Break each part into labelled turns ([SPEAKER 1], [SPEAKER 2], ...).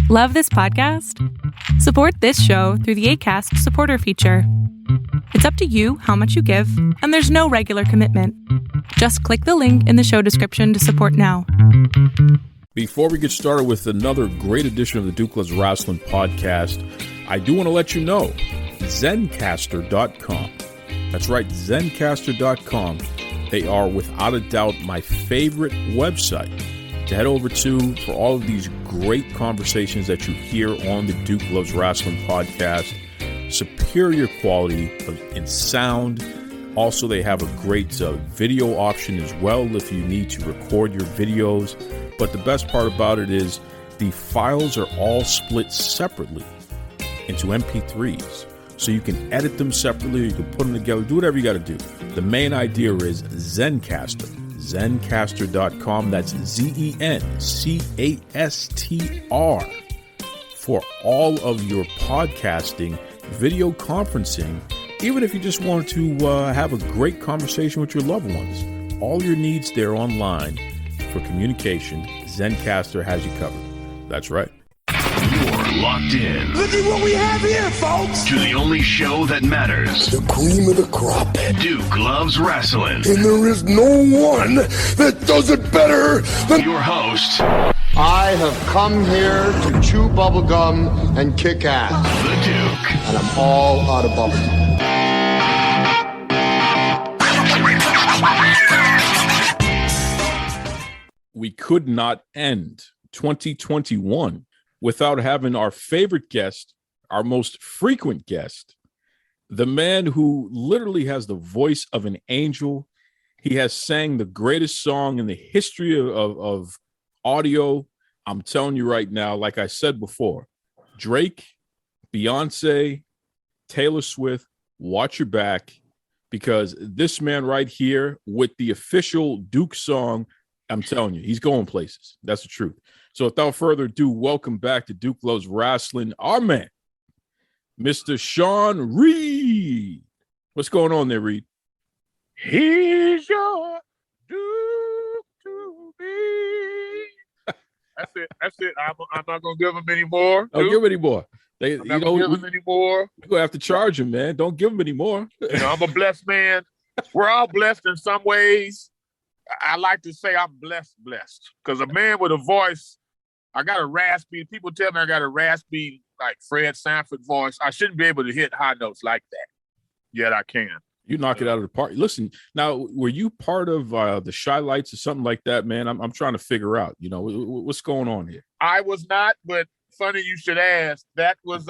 [SPEAKER 1] Love this podcast? Support this show through the Acast supporter feature. It's up to you how much you give, and there's no regular commitment. Just click the link in the show description to support now.
[SPEAKER 2] Before we get started with another great edition of the Duke Loves Rasslin podcast, I do want to let you know, Zencastr.com. That's right, Zencastr.com. They are, without a doubt, my favorite website to head over to for all of these great conversations that you hear on the Duke Loves Rasslin podcast. Superior quality in sound. Also, they have a great video option as well if you need to record your videos. But the best part about it is the files are all split separately into MP3s. So you can edit them separately, you can put them together, do whatever you got to do. The main idea is Zencastr. Zencastr.com. That's Zencastr for all of your podcasting, video conferencing, even if you just want to have a great conversation with your loved ones. All your needs there online for communication, Zencastr has you covered. That's right.
[SPEAKER 3] You're locked in.
[SPEAKER 4] Look at what we have here, folks.
[SPEAKER 3] To the only show that matters.
[SPEAKER 4] The cream of the crop.
[SPEAKER 3] Duke Loves Rasslin.
[SPEAKER 4] And there is no one that does it better than
[SPEAKER 3] your host.
[SPEAKER 5] I have come here to chew bubblegum and kick ass.
[SPEAKER 3] The Duke.
[SPEAKER 5] And I'm all out of bubblegum.
[SPEAKER 2] We could not end 2021 without having our favorite guest, our most frequent guest, the man who literally has the voice of an angel. He has sang the greatest song in the history of audio. I'm telling you right now, like I said before, Drake, Beyonce, Taylor Swift, watch your back, because this man right here with the official Duke song, I'm telling you, he's going places. That's the truth. So without further ado, welcome back to Duke Loves Rasslin, our man, Mr. Sean Reed. What's going on there, Reed?
[SPEAKER 6] He's your Duke to be. That's it. I'm not going to give him any more.
[SPEAKER 2] Don't give him any more.
[SPEAKER 6] I'm not going to give him any more.
[SPEAKER 2] We're going to have to charge him, man. Don't give him any more.
[SPEAKER 6] I'm a blessed man. We're all blessed in some ways. I like to say I'm blessed, because a man with a voice, I got a raspy, people tell me I got a raspy, like Fred Sanford voice. I shouldn't be able to hit high notes like that, yet I can.
[SPEAKER 2] You knock it out of the park. Listen, now, were you part of the Shy Lights or something like that, man? I'm trying to figure out, what's going on here?
[SPEAKER 6] I was not, but funny you should ask. That was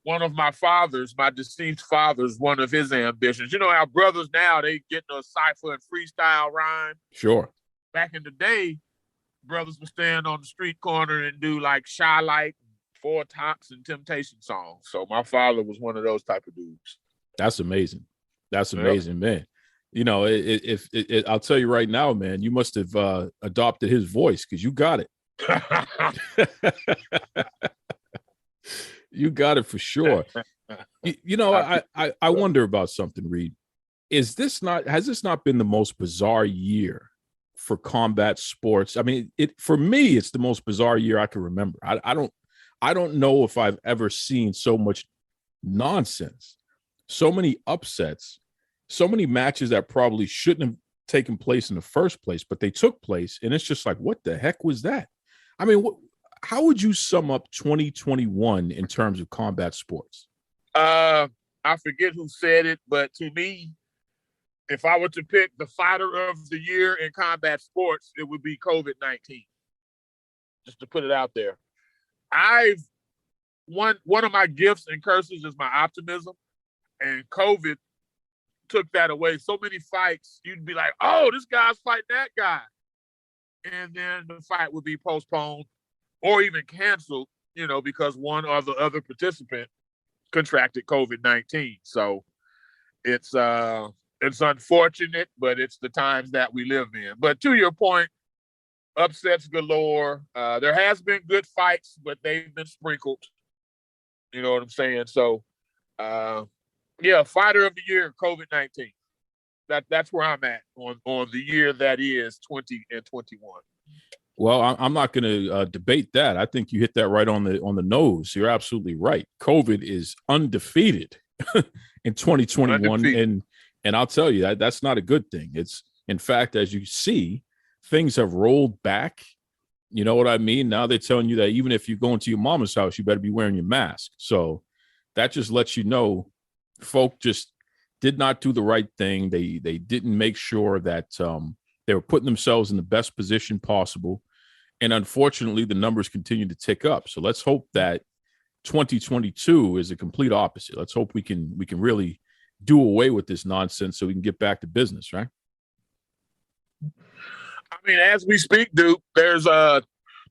[SPEAKER 6] one of my deceased father's, one of his ambitions. You know how brothers now, they get in a cipher and freestyle rhyme?
[SPEAKER 2] Sure.
[SPEAKER 6] Back in the day, brothers would stand on the street corner and do like Shy Light, Four Tops, and Temptation songs. So my father was one of those type of dudes.
[SPEAKER 2] That's amazing. That's amazing, man. If I'll tell you right now, man, you must have adopted his voice, because you got it. You got it for sure. I wonder about something, Reed. Has this not been the most bizarre year for combat sports? I mean, for me, it's the most bizarre year I can remember. I don't know if I've ever seen so much nonsense, so many upsets, so many matches that probably shouldn't have taken place in the first place, but they took place, and it's just like, what the heck was that? I mean, how would you sum up 2021 in terms of combat sports?
[SPEAKER 6] I forget who said it, but to me, if I were to pick the fighter of the year in combat sports, it would be COVID-19. Just to put it out there. One of my gifts and curses is my optimism, and COVID took that away. So many fights, you'd be like, oh, this guy's fighting that guy. And then the fight would be postponed or even canceled, because one or the other participant contracted COVID-19. So it's unfortunate, but it's the times that we live in. But to your point, upsets galore. There has been good fights, but they've been sprinkled. You know what I'm saying? So, fighter of the year, COVID-19. That's where I'm at on the year that is 20 and 21.
[SPEAKER 2] Well, I'm not going to debate that. I think you hit that right on the nose. You're absolutely right. COVID is undefeated in 2021,
[SPEAKER 6] Undefeated.
[SPEAKER 2] and I'll tell you that's not a good thing. It's in fact, as you see, things have rolled back. You know what I mean? Now they're telling you that even if you go into your mama's house, you better be wearing your mask. So that just lets you know, folk just did not do the right thing. They didn't make sure that they were putting themselves in the best position possible. And unfortunately, the numbers continue to tick up. So let's hope that 2022 is a complete opposite. Let's hope we can really do away with this nonsense so we can get back to business, right?
[SPEAKER 6] I mean, as we speak, Duke, there's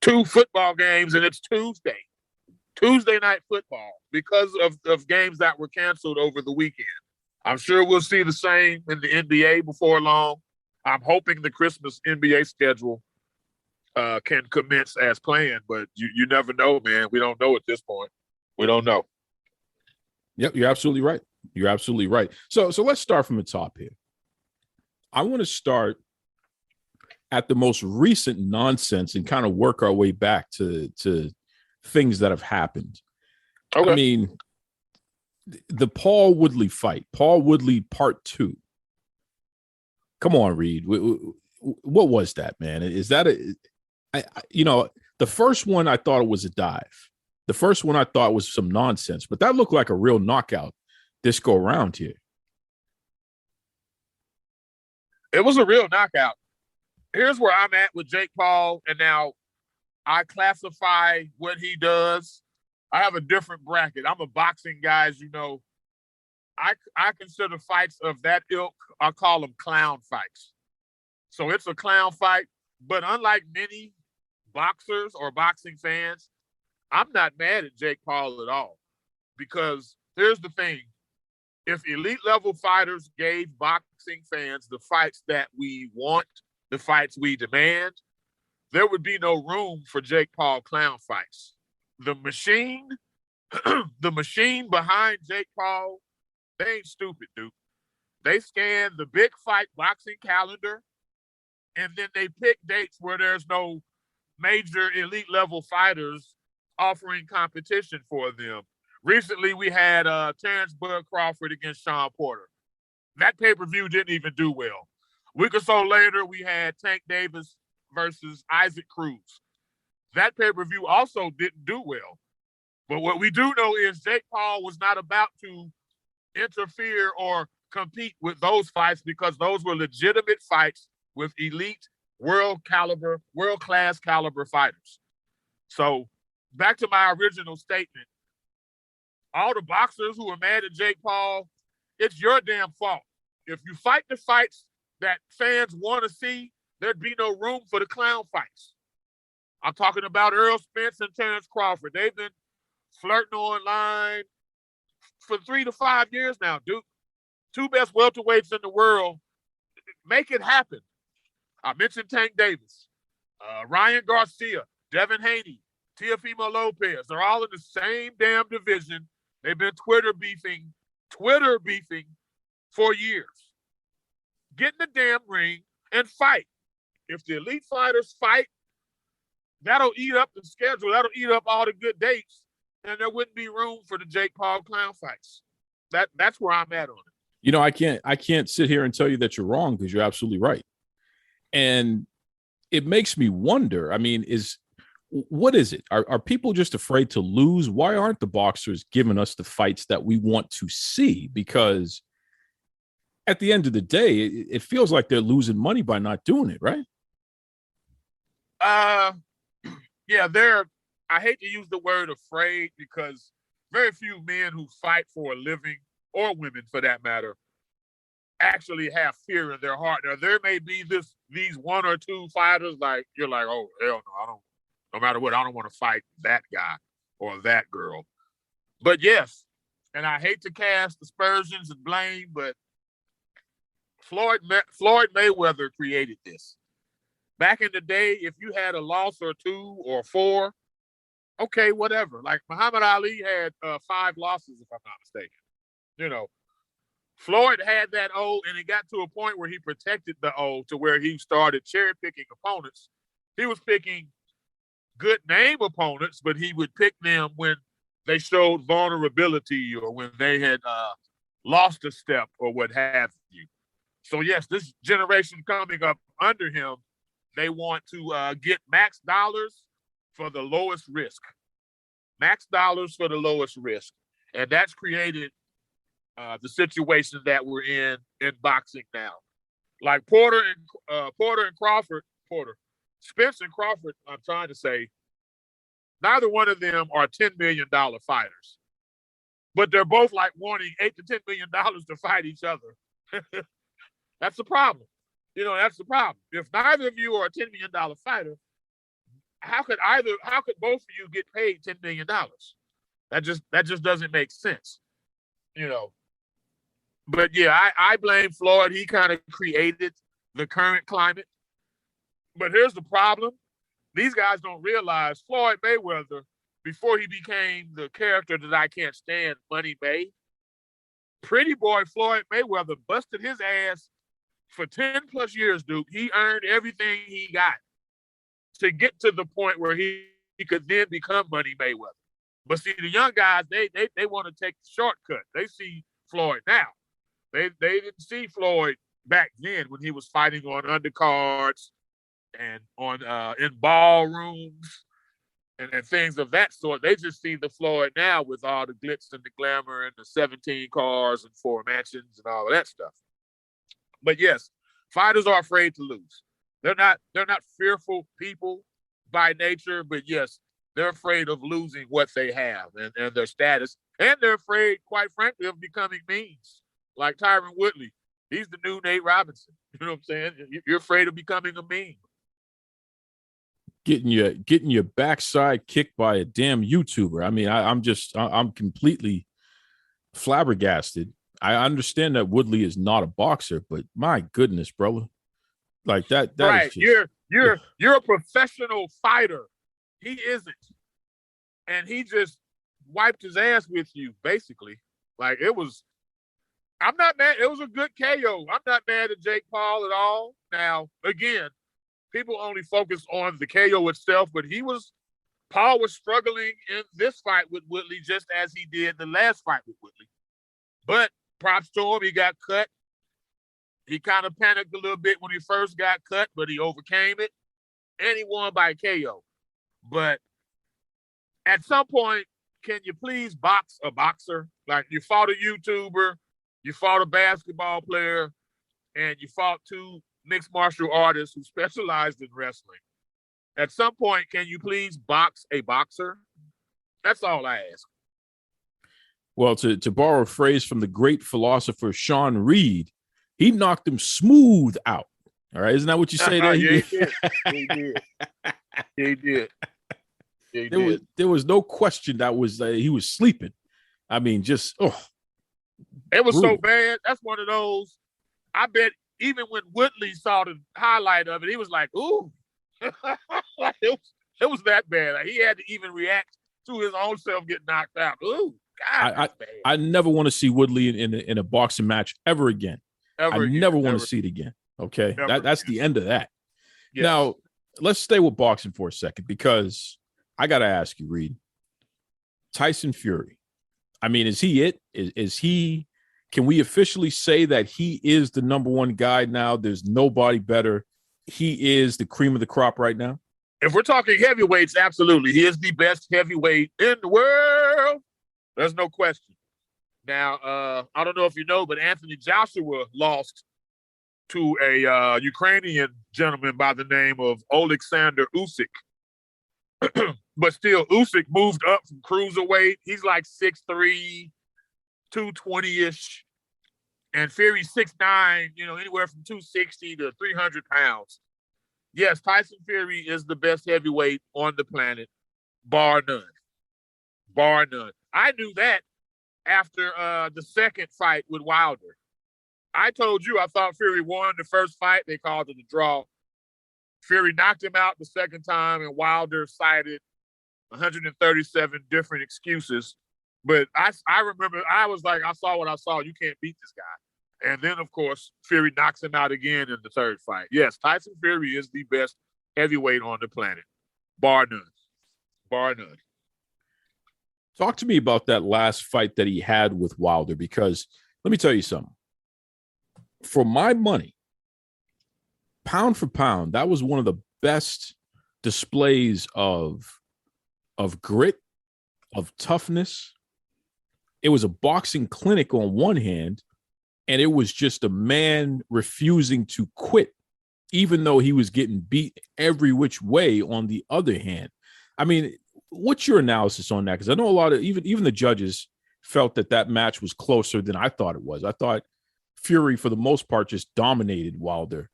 [SPEAKER 6] 2 football games, and it's Tuesday night football, because of games that were canceled over the weekend. I'm sure we'll see the same in the NBA before long. I'm hoping the Christmas NBA schedule can commence as planned, but you never know, man. We don't know at this point. We don't know.
[SPEAKER 2] Yep, you're absolutely right. You're absolutely right. So let's start from the top here. I want to start at the most recent nonsense and kind of work our way back to things that have happened. Okay. I mean, the Paul Woodley fight, Paul Woodley Part 2. Come on, Reed. What was that, man? Is that the first one I thought it was a dive. The first one I thought was some nonsense, but that looked like a real knockout this go around here.
[SPEAKER 6] It was a real knockout. Here's where I'm at with Jake Paul, and now I classify what he does. I have a different bracket. I'm a boxing guy, as you know. I consider fights of that ilk, I call them clown fights. So it's a clown fight, but unlike many boxers or boxing fans, I'm not mad at Jake Paul at all, because here's the thing. If elite level fighters gave boxing fans the fights that we want, the fights we demand, there would be no room for Jake Paul clown fights. The machine behind Jake Paul, they ain't stupid, dude. They scan the big fight boxing calendar, and then they pick dates where there's no major elite level fighters offering competition for them. Recently, we had Terrence Bud Crawford against Sean Porter. That pay-per-view didn't even do well. A week or so later, we had Tank Davis versus Isaac Cruz. That pay-per-view also didn't do well. But what we do know is Jake Paul was not about to interfere or compete with those fights, because those were legitimate fights with elite world-class caliber fighters. So back to my original statement, all the boxers who are mad at Jake Paul, it's your damn fault. If you fight the fights that fans want to see, there'd be no room for the clown fights. I'm talking about Earl Spence and Terrence Crawford. They've been flirting online for 3 to 5 years now, Duke. 2 best welterweights in the world. Make it happen. I mentioned Tank Davis, Ryan Garcia, Devin Haney, Teofimo Lopez. They're all in the same damn division. They've been Twitter beefing for years. Get in the damn ring and fight. If the elite fighters fight, that'll eat up the schedule. That'll eat up all the good dates, and there wouldn't be room for the Jake Paul clown fights. That's where I'm at on it.
[SPEAKER 2] You know, I can't sit here and tell you that you're wrong, because you're absolutely right. And it makes me wonder, I mean, what is it? Are people just afraid to lose? Why aren't the boxers giving us the fights that we want to see? Because at the end of the day, it feels like they're losing money by not doing it, right?
[SPEAKER 6] Yeah, I hate to use the word afraid, because very few men who fight for a living, or women for that matter, actually have fear in their heart. Now, there may be these 1 or 2 fighters, like, you're like, oh, hell no, no matter what, I don't want to fight that guy or that girl. But yes, and I hate to cast aspersions and blame, but Floyd Mayweather created this. Back in the day, if you had a loss or 2 or 4, okay, whatever. Like Muhammad Ali had 5 losses, if I'm not mistaken. You know, Floyd had that O, and it got to a point where he protected the O to where he started cherry-picking opponents he was picking good name opponents, but he would pick them when they showed vulnerability or when they had lost a step or what have you. So, yes, this generation coming up under him, they want to get max dollars for the lowest risk. Max dollars for the lowest risk. And that's created the situation that we're in boxing now. Like Spence and Crawford, I'm trying to say, neither one of them are $10 million fighters. But they're both like wanting $8 to $10 million to fight each other. That's the problem. That's the problem. If neither of you are a $10 million fighter, how could both of you get paid $10 million? That just doesn't make sense. But yeah, I blame Floyd. He kind of created the current climate. But here's the problem. These guys don't realize Floyd Mayweather, before he became the character that I can't stand, Money May, pretty boy Floyd Mayweather busted his ass for 10 plus years, Duke. He earned everything he got to get to the point where he could then become Money Mayweather. But see, the young guys, they want to take the shortcut. They see Floyd now. They didn't see Floyd back then when he was fighting on undercards and on in ballrooms and things of that sort. They just see the Floyd now with all the glitz and the glamour and the 17 cars and 4 mansions and all of that stuff. But yes, fighters are afraid to lose. They're not fearful people by nature, but yes, they're afraid of losing what they have and their status. And they're afraid, quite frankly, of becoming memes. Like Tyron Woodley. He's the new Nate Robinson. You know what I'm saying? You're afraid of becoming a meme.
[SPEAKER 2] Getting your backside kicked by a damn YouTuber. I mean, I'm completely flabbergasted. I understand that Woodley is not a boxer, but my goodness, brother. Like that
[SPEAKER 6] right.
[SPEAKER 2] Is just,
[SPEAKER 6] You're a professional fighter. He isn't. And he just wiped his ass with you, basically. Like I'm not mad. It was a good KO. I'm not mad at Jake Paul at all. Now, again, people only focus on the KO itself, but Paul was struggling in this fight with Woodley just as he did the last fight with Woodley. But props to him, he got cut. He kind of panicked a little bit when he first got cut, but he overcame it, and he won by KO. But at some point, can you please box a boxer? Like, you fought a YouTuber, you fought a basketball player, and you fought 2 mixed martial artists who specialized in wrestling. At some point, can you please box a boxer? That's all I ask.
[SPEAKER 2] Well, to borrow a phrase from the great philosopher Sean Reed, he knocked him smooth out. All right, isn't that what you say there?
[SPEAKER 6] Yeah, he did. He did.
[SPEAKER 2] There was no question that he was sleeping. I mean, just
[SPEAKER 6] it was
[SPEAKER 2] brutal.
[SPEAKER 6] So bad. That's one of those. I bet even when Woodley saw the highlight of it, he was like, "Ooh." it was that bad. Like, he had to even react to his own self getting knocked out. Ooh, God,
[SPEAKER 2] I never want to see Woodley in a boxing match ever again. Never want to see it again. Okay, that's the end of that. Yes. Now, let's stay with boxing for a second, because I got to ask you, Reed. Tyson Fury. I mean, is he it? Is he? Can we officially say that he is the number one guy now? There's nobody better. He is the cream of the crop right now.
[SPEAKER 6] If we're talking heavyweights, absolutely. He is the best heavyweight in the world. There's no question. Now, I don't know if you know, but Anthony Joshua lost to a Ukrainian gentleman by the name of Oleksandr Usyk. But still, Usyk moved up from cruiserweight. He's like 6'3", 220-ish. And Fury's 6'9", anywhere from 260 to 300 pounds. Yes, Tyson Fury is the best heavyweight on the planet, bar none. Bar none. I knew that after the second fight with Wilder. I told you I thought Fury won the first fight. They called it a draw. Fury knocked him out the second time, and Wilder cited 137 different excuses. But I remember, I was like, I saw what I saw. You can't beat this guy. And then, of course, Fury knocks him out again in the third fight. Yes, Tyson Fury is the best heavyweight on the planet, bar none. Bar none.
[SPEAKER 2] Talk to me about that last fight that he had with Wilder, because let me tell you something. For my money, pound for pound, that was one of the best displays of grit, of toughness. It was a boxing clinic on one hand, and it was just a man refusing to quit, even though he was getting beat every which way on the other hand. I mean, what's your analysis on that? Because I know a lot of even the judges felt that match was closer than I thought it was. I thought Fury, for the most part, just dominated Wilder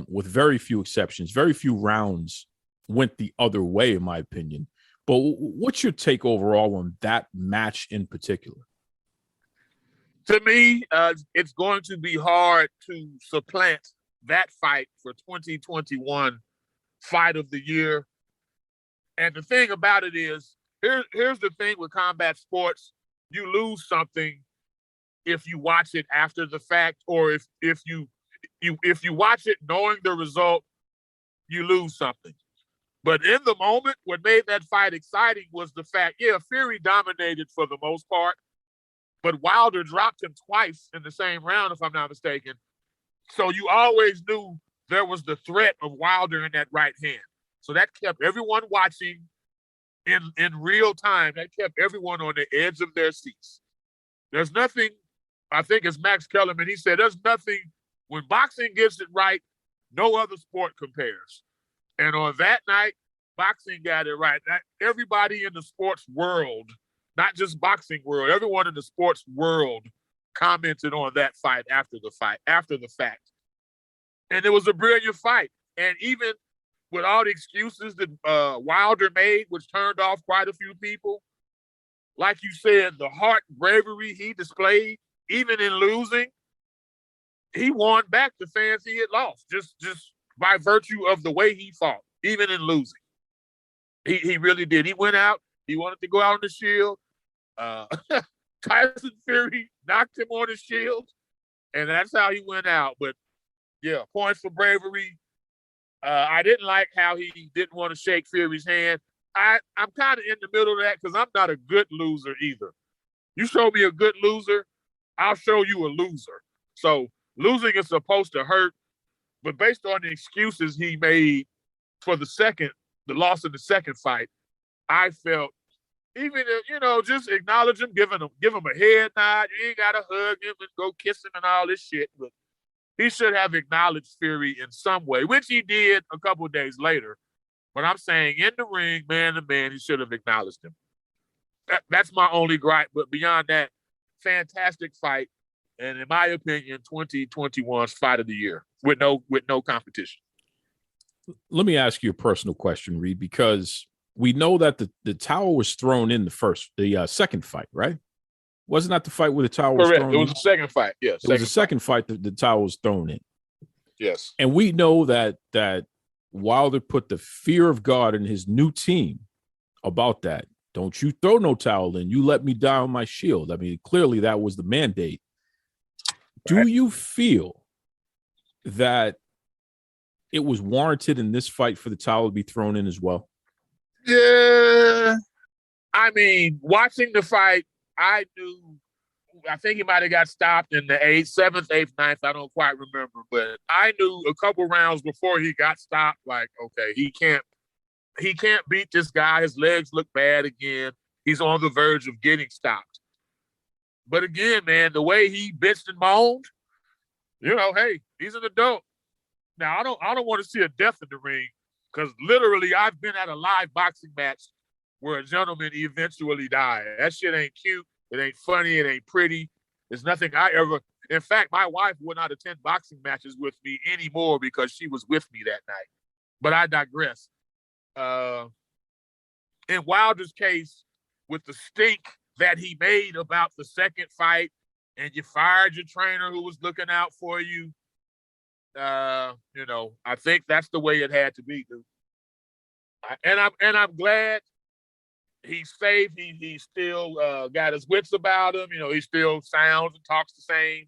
[SPEAKER 2] with very few exceptions. Very few rounds went the other way, in my opinion. But what's your take overall on that match in particular?
[SPEAKER 6] To me, it's going to be hard to supplant that fight for 2021 fight of the year. And the thing about it is, here's the thing with combat sports: you lose something if you watch it after the fact, or if you watch it knowing the result, you lose something. But in the moment, what made that fight exciting was the fact, Fury dominated for the most part, but Wilder dropped him twice in the same round, if I'm not mistaken. So you always knew there was the threat of Wilder in that right hand. So that kept everyone watching in real time. That kept everyone on the edge of their seats. There's nothing, I think it's Max Kellerman, he said, there's nothing, when boxing gets it right, no other sport compares. And on that night, boxing got it right. Everybody in the sports world, not just boxing world, everyone in the sports world commented on that fight after the fact. And it was a brilliant fight. And even with all the excuses that Wilder made, which turned off quite a few people, like you said, the heart bravery he displayed, even in losing, he won back the fans he had lost, just by virtue of the way he fought, even in losing. He really did. He went out. He wanted to go out on the shield. Tyson Fury knocked him on his shield, and that's how he went out. But, yeah, points for bravery. I didn't like how he didn't want to shake Fury's hand. I'm kind of in the middle of that because I'm not a good loser either. You show me a good loser, I'll show you a loser. So losing is supposed to hurt, but based on the excuses he made for the loss in the second fight, I felt, even if, just acknowledge him, give him a head nod. You ain't got to hug him and go kiss him and all this shit, but he should have acknowledged Fury in some way, which he did a couple of days later. But I'm saying in the ring, man to man, he should have acknowledged him. That's my only gripe. But beyond that, fantastic fight. And in my opinion, 2021's fight of the year with no competition.
[SPEAKER 2] Let me ask you a personal question, Reed, because we know that the towel was thrown in the second fight, right? Wasn't that the fight where the towel was thrown in?
[SPEAKER 6] It was the second fight, yes.
[SPEAKER 2] It was the second fight that the towel was thrown in.
[SPEAKER 6] Yes.
[SPEAKER 2] And we know that Wilder put the fear of God in his new team about that. Don't you throw no towel in. You let me die on my shield. I mean, clearly that was the mandate. Right. Do you feel that it was warranted in this fight for the towel to be thrown in as well?
[SPEAKER 6] Yeah. I mean, watching the fight, I think he might have got stopped in the 7th, 8th, 9th. I don't quite remember, but I knew a couple rounds before he got stopped, like, okay, he can't beat this guy. His legs look bad again. He's on the verge of getting stopped. But again, man, the way he bitched and moaned, hey, he's an adult. Now, I don't want to see a death in the ring, because literally I've been at a live boxing match where a gentleman eventually died. That shit ain't cute. It ain't funny. It ain't pretty. There's nothing in fact, my wife would not attend boxing matches with me anymore because she was with me that night. But I digress. In Wilder's case, with the stink that he made about the second fight, and you fired your trainer who was looking out for you, I think that's the way it had to be, dude. And I'm glad he's safe. He still got his wits about him. He still sounds and talks the same.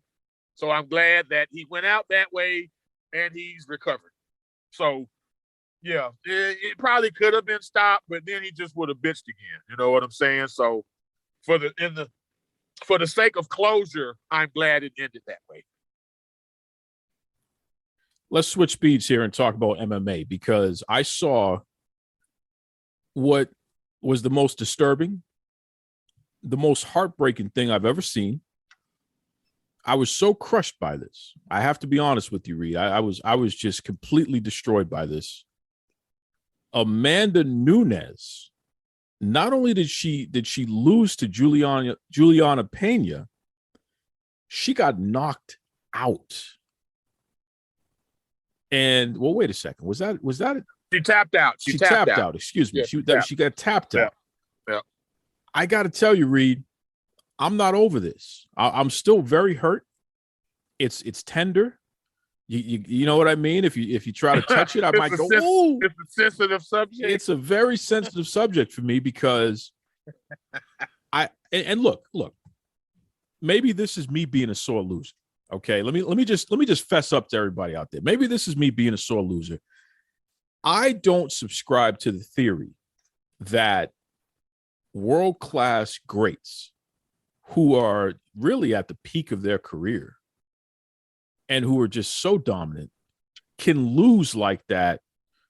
[SPEAKER 6] So I'm glad that he went out that way and he's recovered. So Yeah, it probably could have been stopped, but then he just would have bitched again. You know what I'm saying? So for the sake of closure, I'm glad it ended that way.
[SPEAKER 2] Let's switch speeds here and talk about MMA, because I saw what was the most disturbing, the most heartbreaking thing I've ever seen. I was so crushed by this. I have to be honest with you, Reed. I was just completely destroyed by this. Amanda Nunes, not only did she lose to Juliana Pena, she got knocked out. And well, wait a second. Was that
[SPEAKER 6] She tapped out.
[SPEAKER 2] She tapped out. Excuse me.
[SPEAKER 6] Yeah,
[SPEAKER 2] she got tapped out.
[SPEAKER 6] Yeah.
[SPEAKER 2] I got to tell you, Reed, I'm not over this. I'm still very hurt. It's tender. You know what I mean? If you try to touch it, I might go, "Oh,
[SPEAKER 6] it's a sensitive subject."
[SPEAKER 2] It's a very sensitive subject for me, because and look, maybe this is me being a sore loser. Okay, let me just fess up to everybody out there. Maybe this is me being a sore loser. I don't subscribe to the theory that world-class greats who are really at the peak of their career and who are just so dominant can lose like that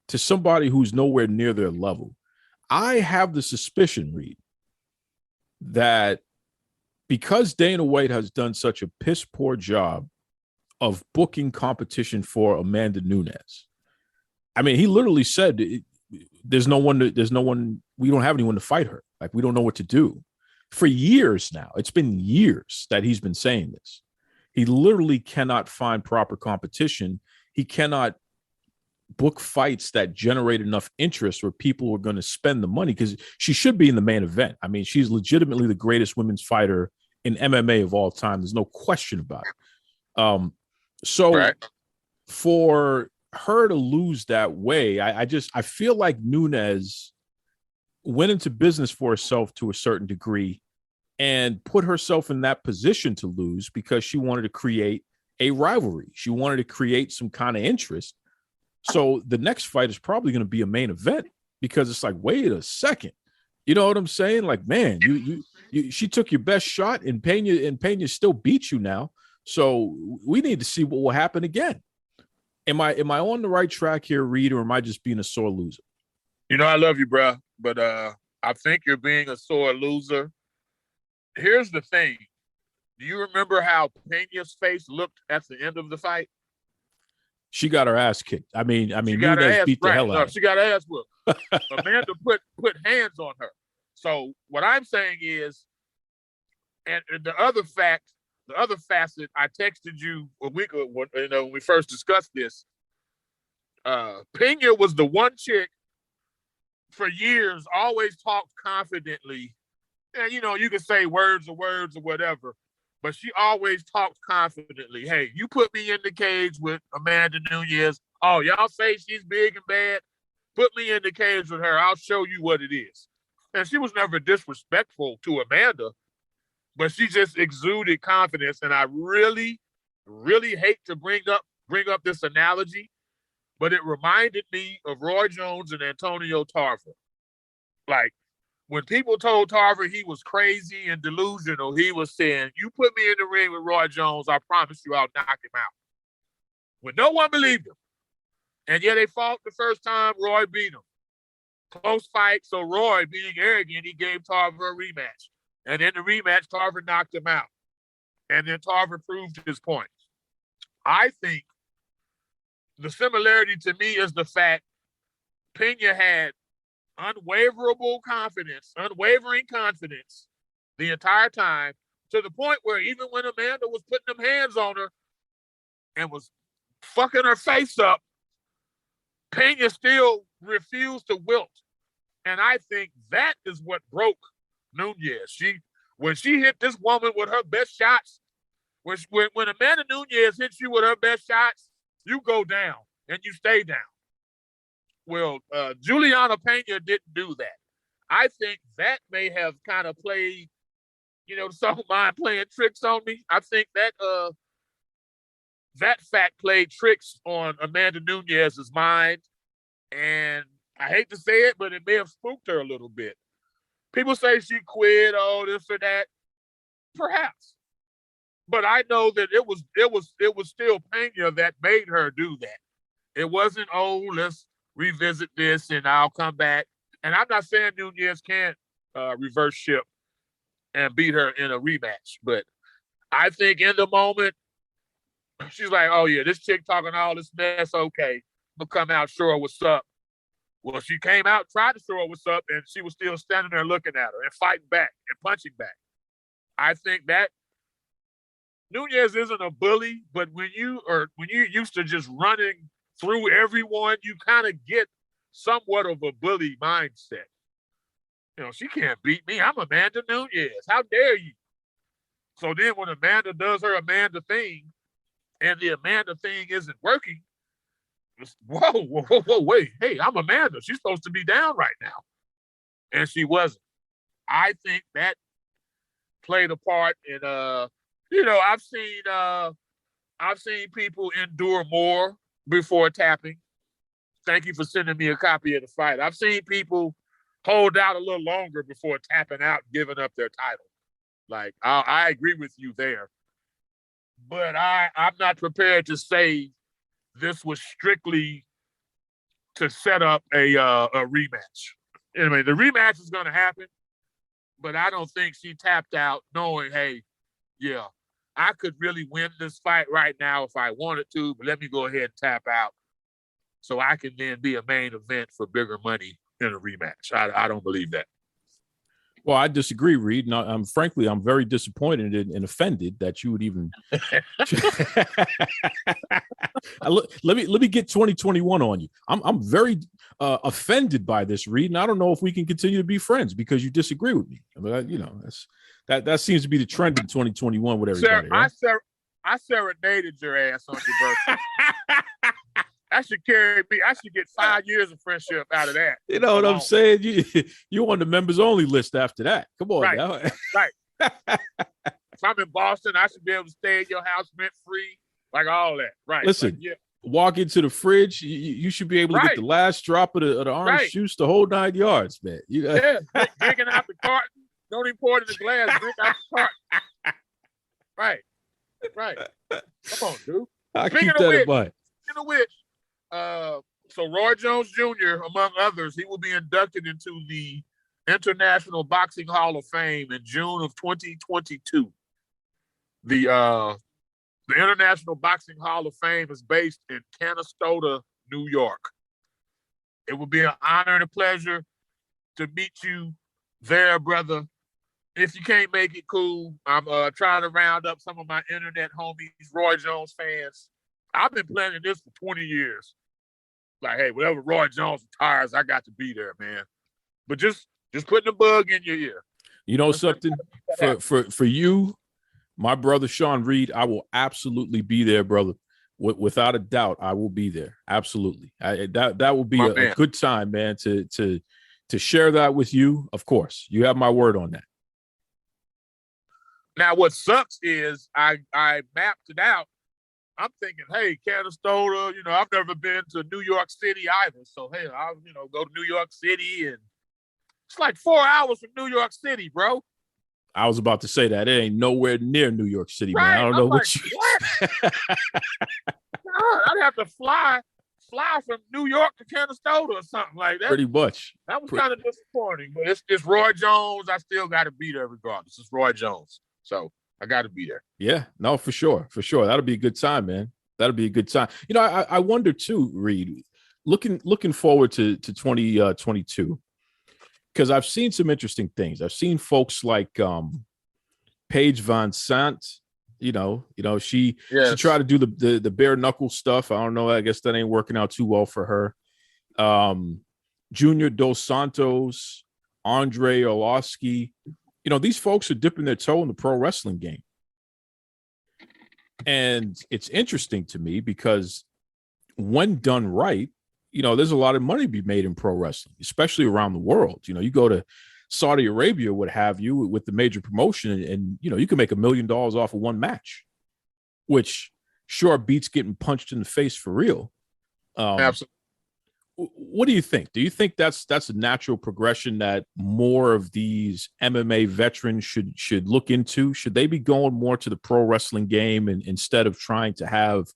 [SPEAKER 2] to somebody who's nowhere near their level. I have the suspicion, Reed, that because Dana White has done such a piss poor job of booking competition for Amanda Nunes. I mean, he literally said, there's no one, we don't have anyone to fight her. Like, we don't know what to do. For years now, it's been years that he's been saying this. He literally cannot find proper competition. He cannot book fights that generate enough interest where people are going to spend the money, because she should be in the main event. I mean, she's legitimately the greatest women's fighter in MMA of all time. There's no question about it. So right. For her to lose that way, I feel like Nunes went into business for herself to a certain degree and put herself in that position to lose because she wanted to create a rivalry. She wanted to create some kind of interest. So the next fight is probably going to be a main event, because it's like, wait a second. You know what I'm saying? Like, man, she took your best shot, and Pena still beat you now. So we need to see what will happen again. Am I on the right track here, Reed, or am I just being a sore loser?
[SPEAKER 6] You know, I love you, bro, but I think you're being a sore loser. Here's the thing. Do you remember how Pena's face looked at the end of the fight?
[SPEAKER 2] She got her ass kicked. I mean,
[SPEAKER 6] Nunes
[SPEAKER 2] beat the hell out of her.
[SPEAKER 6] She got her ass whooped. Amanda put hands on her. So what I'm saying is, and the other facet, I texted you a week ago, when we first discussed this. Pena was the one chick for years always talked confidently. And, you can say words or whatever, but she always talked confidently. Hey, you put me in the cage with Amanda Nunes. Oh, y'all say she's big and bad? Put me in the cage with her. I'll show you what it is. And she was never disrespectful to Amanda, but she just exuded confidence. And I really, really hate to bring up this analogy, but it reminded me of Roy Jones and Antonio Tarver. Like, when people told Tarver he was crazy and delusional, he was saying, you put me in the ring with Roy Jones, I promise you I'll knock him out. When no one believed him. And yeah, they fought the first time, Roy beat him. Close fight, so Roy, being arrogant, he gave Tarver a rematch. And in the rematch, Tarver knocked him out. And then Tarver proved his point. I think the similarity to me is the fact Pena had unwavering confidence the entire time, to the point where even when Amanda was putting them hands on her and was fucking her face up, Pena still refused to wilt. And I think that is what broke Nunes. When she hit this woman with her best shots, when Amanda Nunes hits you with her best shots, you go down and you stay down. Well, Juliana Pena didn't do that. I think that may have kind of played, some of mine playing tricks on me. I think that that fact played tricks on Amanda Nunes' mind. And I hate to say it, but it may have spooked her a little bit. People say she quit, oh, this or that. Perhaps. But I know that it was still Pena that made her do that. It wasn't, oh, let's revisit this and I'll come back. And I'm not saying Nunes can't reverse ship and beat her in a rematch. But I think in the moment, she's like, oh, yeah, this chick talking all this mess, okay. I'm going to come out, show her what's up. Well, she came out, tried to show her what's up, and she was still standing there looking at her and fighting back and punching back. I think that Nunes isn't a bully, but when you're used to just running through everyone, you kind of get somewhat of a bully mindset. You know, she can't beat me. I'm Amanda Nunes. How dare you? So then when Amanda does her Amanda thing and the Amanda thing isn't working, it's, whoa, wait. Hey, I'm Amanda. She's supposed to be down right now. And she wasn't. I think that played a part in I've seen people endure more before tapping. Thank you for sending me a copy of the fight. I've seen people hold out a little longer before tapping out, giving up their title. Like, I agree with you there. But I'm not prepared to say this was strictly to set up a rematch. I mean, the rematch is going to happen, but I don't think she tapped out knowing, hey, yeah, I could really win this fight right now if I wanted to, but let me go ahead and tap out so I can then be a main event for bigger money in a rematch. I don't believe that.
[SPEAKER 2] Well, I disagree, Reed. And I'm frankly, I'm very disappointed and offended that you would even. Let me get 2021 on you. I'm very offended by this, Reed, and I don't know if we can continue to be friends because you disagree with me. I mean, that seems to be the trend in 2021 with everybody. Right?
[SPEAKER 6] I serenaded your ass on your birthday. I should carry me. I should get 5 years of friendship out of that.
[SPEAKER 2] You know what I'm saying? You on the members only list after that. Come on,
[SPEAKER 6] right?
[SPEAKER 2] Now.
[SPEAKER 6] Right. If I'm in Boston, I should be able to stay in your house rent free, like all that. Right.
[SPEAKER 2] Listen,
[SPEAKER 6] yeah.
[SPEAKER 2] Walk into the fridge. You should be able to get the last drop of the orange juice, the whole 9 yards, man.
[SPEAKER 6] Drinking out the carton. Don't even pour it in the glass. Drink out the carton. Right. Come on, dude.
[SPEAKER 2] I keep that in mind.
[SPEAKER 6] Speaking of which, so Roy Jones Jr., among others, he will be inducted into the International Boxing Hall of Fame in June of 2022. The International Boxing Hall of Fame is based in Canastota, New York. It will be an honor and a pleasure to meet you there, brother. If you can't make it, cool. I'm trying to round up some of my internet homies, Roy Jones fans. I've been planning this for 20 years. Like, hey, whenever Roy Jones retires, I got to be there, man. But just putting a bug in your ear.
[SPEAKER 2] You know something? For you, my brother Sean Reed, I will absolutely be there, brother. Without a doubt, I will be there. Absolutely. That will be a good time, man, to share that with you. Of course, you have my word on that.
[SPEAKER 6] Now, what sucks is I mapped it out. I'm thinking, hey, Canastota, I've never been to New York City either. So, hey, I'll, go to New York City. And it's like 4 hours from New York City, bro.
[SPEAKER 2] I was about to say that. It ain't nowhere near New York City,
[SPEAKER 6] right.
[SPEAKER 2] Man. I don't know what you...
[SPEAKER 6] God, I'd have to fly from New York to Canastota or something like that.
[SPEAKER 2] Pretty much.
[SPEAKER 6] That was kind of disappointing. But it's Roy Jones. I still got to be there regardless. It's Roy Jones. So I got to be there.
[SPEAKER 2] Yeah, no, for sure. That'll be a good time, man. That'll be a good time. I wonder too, Reed, looking forward to 2022, because I've seen some interesting things. I've seen folks like Paige Van Sant. She tried to do the bare knuckle stuff. I don't know. I guess that ain't working out too well for her. Junior Dos Santos, Andre Arlovsky. These folks are dipping their toe in the pro wrestling game. And it's interesting to me because when done right, there's a lot of money to be made in pro wrestling, especially around the world. You go to Saudi Arabia, what have you, with the major promotion, and you can make $1 million off of one match, which sure beats getting punched in the face for real.
[SPEAKER 6] Absolutely.
[SPEAKER 2] what do you think? Do you think that's a natural progression that more of these MMA veterans should look into? Should they be going more to the pro wrestling game and instead of trying to have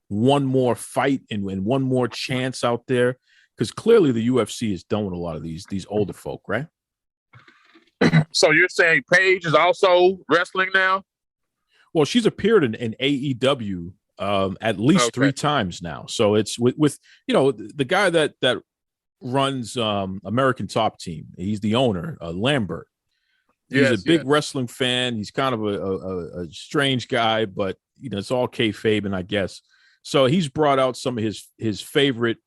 [SPEAKER 2] one more fight and one more chance out there? Because clearly the UFC is done with a lot of these older folk, right?
[SPEAKER 6] So you're saying Paige is also wrestling now?
[SPEAKER 2] Well, she's appeared in AEW at least 3 times now. So it's with the guy that runs American Top Team. He's the owner, Lambert. He's a big wrestling fan. He's kind of a strange guy, but it's all kayfabe, I guess. So he's brought out some of his favorite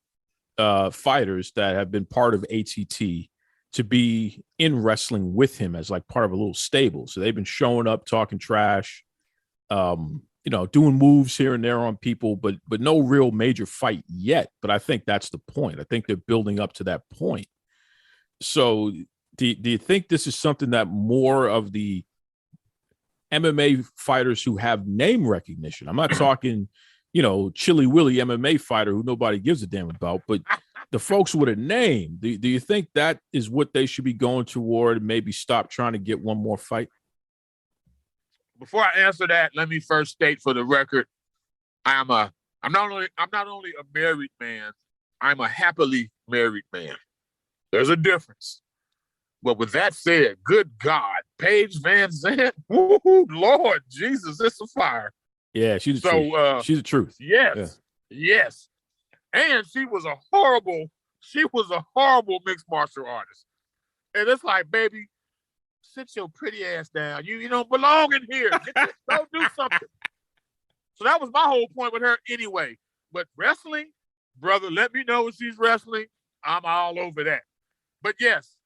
[SPEAKER 2] fighters that have been part of ATT to be in wrestling with him as like part of a little stable. So they've been showing up, talking trash, doing moves here and there on people, but no real major fight yet. But I think that's the point. I think they're building up to that point. So do you think this is something that more of the MMA fighters who have name recognition, I'm not talking, Chili Willy MMA fighter who nobody gives a damn about, but the folks with a name, do you think that is what they should be going toward and maybe stop trying to get one more fight?
[SPEAKER 6] Before I answer that, let me first state for the record, I'm not only a married man, I'm a happily married man. There's a difference. But with that said, good God, Paige Van Zandt, woo-hoo, Lord Jesus, it's a fire.
[SPEAKER 2] Yeah, she's the truth. She's the truth.
[SPEAKER 6] Yes, yes. And she was a horrible mixed martial artist. And it's like, baby, sit your pretty ass down. You don't belong in here. Go do something. So that was my whole point with her anyway. But wrestling, brother, let me know when she's wrestling. I'm all over that. But yes,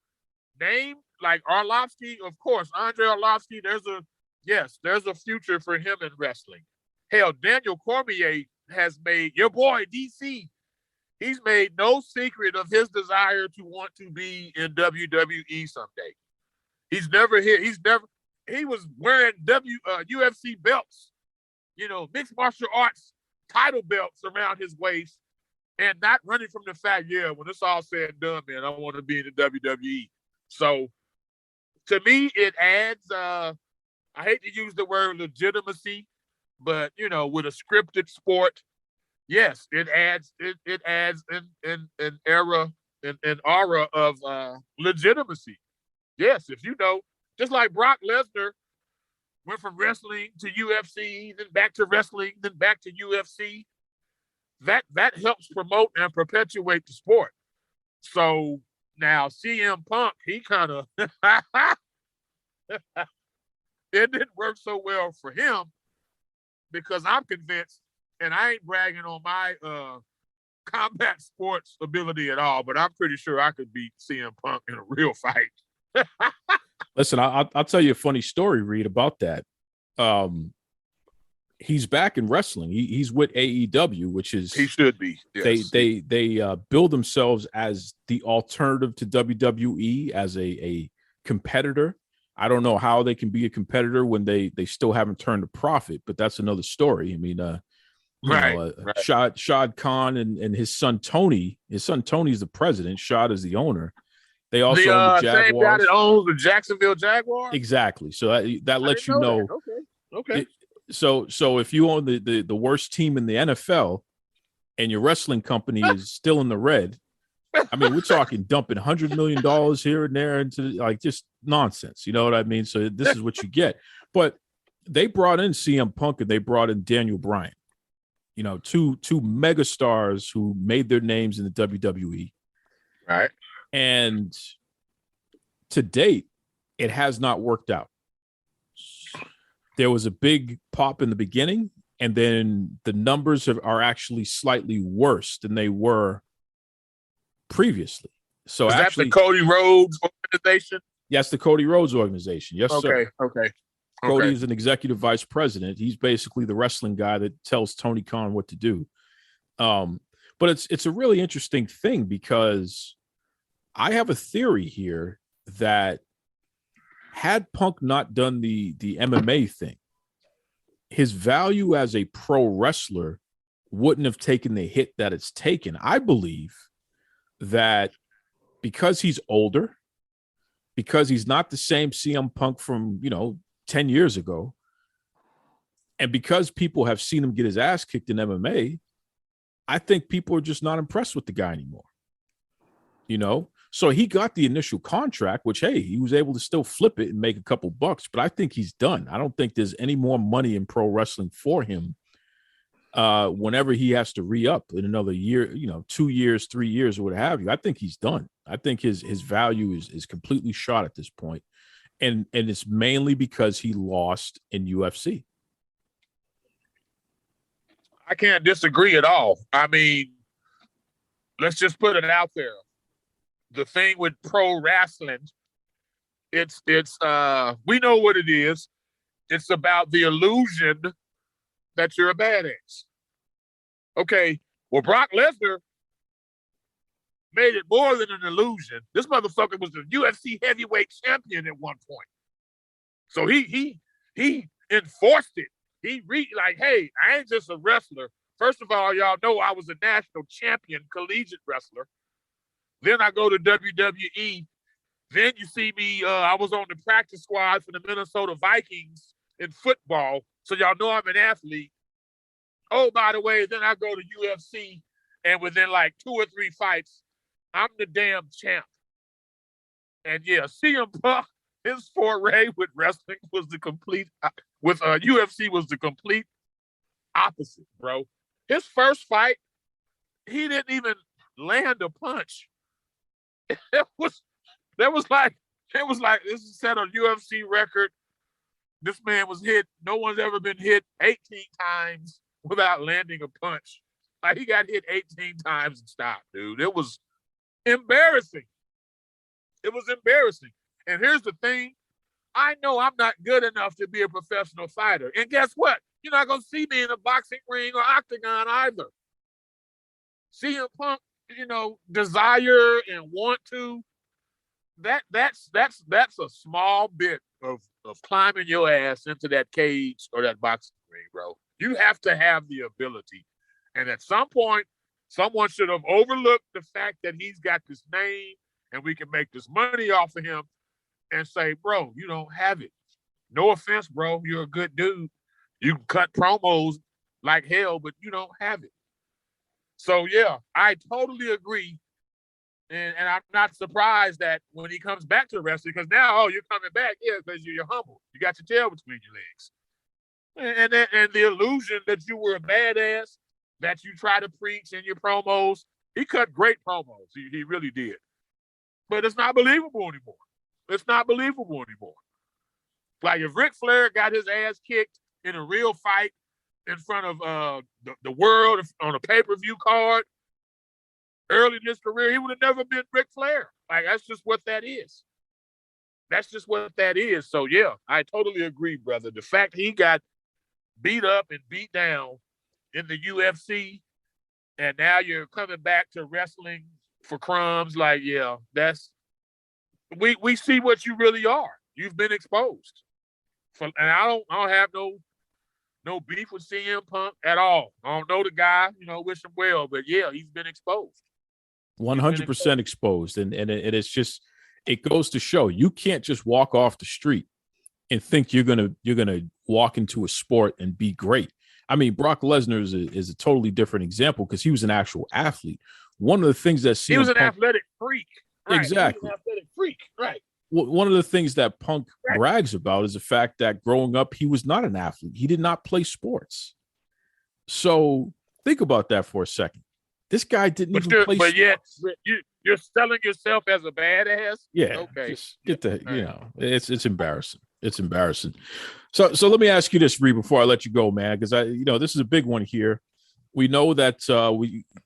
[SPEAKER 6] name like Arlovsky, of course, Andre Arlovsky, there's a future for him in wrestling. Hell, Daniel Cormier has made, your boy DC, he's made no secret of his desire to want to be in WWE someday. He was wearing UFC belts, mixed martial arts title belts around his waist and not running from the fact, when it's all said and done, man, I want to be in the WWE. So to me, it adds, I hate to use the word legitimacy, but, with a scripted sport, yes, it adds an era, an aura of legitimacy. Yes, if just like Brock Lesnar went from wrestling to UFC, then back to wrestling, then back to UFC, that helps promote and perpetuate the sport. So now CM Punk, he kind of, it didn't work so well for him because I'm convinced, and I ain't bragging on my combat sports ability at all, but I'm pretty sure I could beat CM Punk in a real fight.
[SPEAKER 2] Listen, I'll tell you a funny story, Reed, about that. He's back in wrestling. He's with AEW, which is
[SPEAKER 6] he should be. Yes.
[SPEAKER 2] They build themselves as the alternative to WWE as a competitor. I don't know how they can be a competitor when they still haven't turned a profit, but that's another story. I mean, right. Shad Khan and his son Tony. His son Tony's the president. Shad is the owner. They also own the Jaguars.
[SPEAKER 6] Same guy that owns the Jacksonville Jaguars.
[SPEAKER 2] Exactly. So that lets you know.
[SPEAKER 6] Okay.
[SPEAKER 2] So if you own the worst team in the NFL, and your wrestling company is still in the red, I mean, we're talking dumping $100 million here and there into like just nonsense. You know what I mean? So this is what you get. But they brought in CM Punk and they brought in Daniel Bryan. Two mega stars who made their names in the WWE.
[SPEAKER 6] Right.
[SPEAKER 2] And to date, it has not worked out. There was a big pop in the beginning, and then the numbers are actually slightly worse than they were previously. So
[SPEAKER 6] is
[SPEAKER 2] actually,
[SPEAKER 6] that the Cody Rhodes organization?
[SPEAKER 2] Yes, the Cody Rhodes organization. Yes, sir.
[SPEAKER 6] Okay.
[SPEAKER 2] Cody is an executive vice president. He's basically the wrestling guy that tells Tony Khan what to do. But it's a really interesting thing because I have a theory here that had Punk not done the MMA thing, his value as a pro wrestler wouldn't have taken the hit that it's taken. I believe that because he's older, because he's not the same CM Punk from, 10 years ago, and because people have seen him get his ass kicked in MMA, I think people are just not impressed with the guy anymore. So he got the initial contract, which, hey, he was able to still flip it and make a couple bucks, but I think he's done. I don't think there's any more money in pro wrestling for him whenever he has to re-up in another year, 2 years, 3 years, or what have you. I think he's done. I think his value is completely shot at this point. And it's mainly because he lost in UFC.
[SPEAKER 6] I can't disagree at all. I mean, let's just put it out there. The thing with pro wrestling, it's we know what it is. It's about the illusion that you're a badass. Okay, well, Brock Lesnar made it more than an illusion. This motherfucker was the UFC heavyweight champion at one point. So he enforced it. Hey, I ain't just a wrestler. First of all, y'all know I was a national champion collegiate wrestler. Then I go to WWE. Then you see me, I was on the practice squad for the Minnesota Vikings in football. So y'all know I'm an athlete. Oh, by the way, then I go to UFC, and within like 2 or 3 fights, I'm the damn champ. And yeah, CM Punk, his foray with wrestling was the complete, with UFC was the complete opposite, bro. His first fight, he didn't even land a punch. It was like this is set on UFC record. This man was hit. No one's ever been hit 18 times without landing a punch. Like, he got hit 18 times and stopped, dude. It was embarrassing. It was embarrassing. And here's the thing. I know I'm not good enough to be a professional fighter. And guess what? You're not going to see me in a boxing ring or octagon either. CM Punk, desire and want to, that's a small bit of climbing your ass into that cage or that boxing ring, bro. You have to have the ability. And at some point, someone should have overlooked the fact that he's got this name and we can make this money off of him and say, bro, you don't have it. No offense, bro. You're a good dude. You can cut promos like hell, but you don't have it. So, yeah, I totally agree. And I'm not surprised that when he comes back to wrestling, because now, you're coming back, because you're humble. You got your tail between your legs. And the illusion that you were a badass, that you try to preach in your promos, he cut great promos. He really did. But it's not believable anymore. It's not believable anymore. Like, if Ric Flair got his ass kicked in a real fight in front of the world on a pay-per-view card early in his career, he would have never been Ric Flair. Like, that's just what that is. That's just what that is. So, yeah, I totally agree, brother. The fact he got beat up and beat down in the UFC, and now you're coming back to wrestling for crumbs, like, yeah, that's we see what you really are. You've been exposed. And I don't have no beef with CM Punk at all. I don't know the guy, wish him well, but yeah, he's been exposed.
[SPEAKER 2] 100% exposed. And it's just, it goes to show you can't just walk off the street and think you're gonna walk into a sport and be great. I mean, Brock Lesnar is a totally different example because he was an actual athlete. One of the things that
[SPEAKER 6] he was an athletic freak. Right.
[SPEAKER 2] Exactly.
[SPEAKER 6] He was an athletic freak. Right.
[SPEAKER 2] One of the things that Punk brags about is the fact that growing up, he was not an athlete. He did not play sports. So think about that for a second. This guy didn't even play sports.
[SPEAKER 6] But yet, you're selling yourself as a badass?
[SPEAKER 2] Yeah.
[SPEAKER 6] Okay.
[SPEAKER 2] Just get it's embarrassing. It's embarrassing. So let me ask you this, Reed, before I let you go, man, because this is a big one here. We know that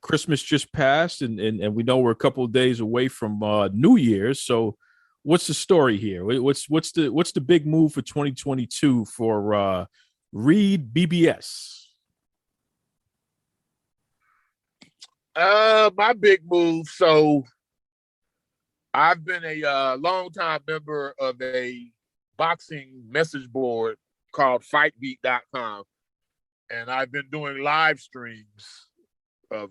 [SPEAKER 2] Christmas just passed, and we know we're a couple of days away from New Year's. So what's the story here? What's the big move for 2022 for Reed BBS?
[SPEAKER 6] My big move. So I've been a longtime member of a boxing message board called fightbeat.com. And I've been doing live streams of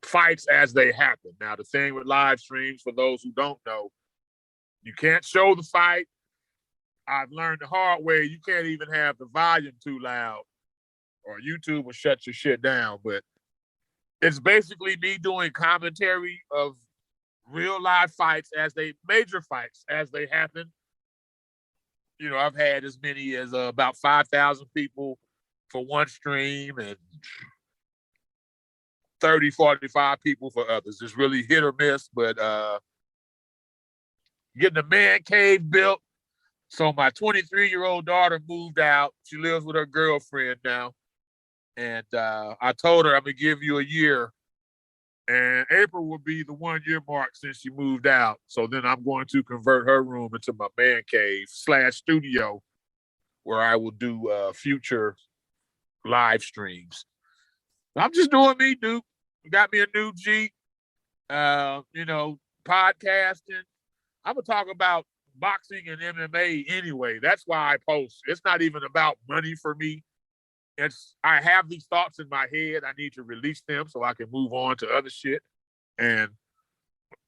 [SPEAKER 6] fights as they happen. Now, the thing with live streams, for those who don't know, you can't show the fight. I've learned the hard way, you can't even have the volume too loud or YouTube will shut your shit down. But it's basically me doing commentary of real live fights major fights as they happen. You know, I've had as many as about 5,000 people for one stream and 30, 45 people for others. It's really hit or miss, but getting a man cave built. So my 23-year-old daughter moved out. She lives with her girlfriend now. And I told her I'm going to give you a year. And April will be the 1 year mark since she moved out. So then I'm going to convert her room into my man cave / studio where I will do future live streams. I'm just doing me, Duke. Got me a new Jeep, podcasting. I'm going to talk about boxing and MMA anyway. That's why I post. It's not even about money for me. I have these thoughts in my head. I need to release them so I can move on to other shit. And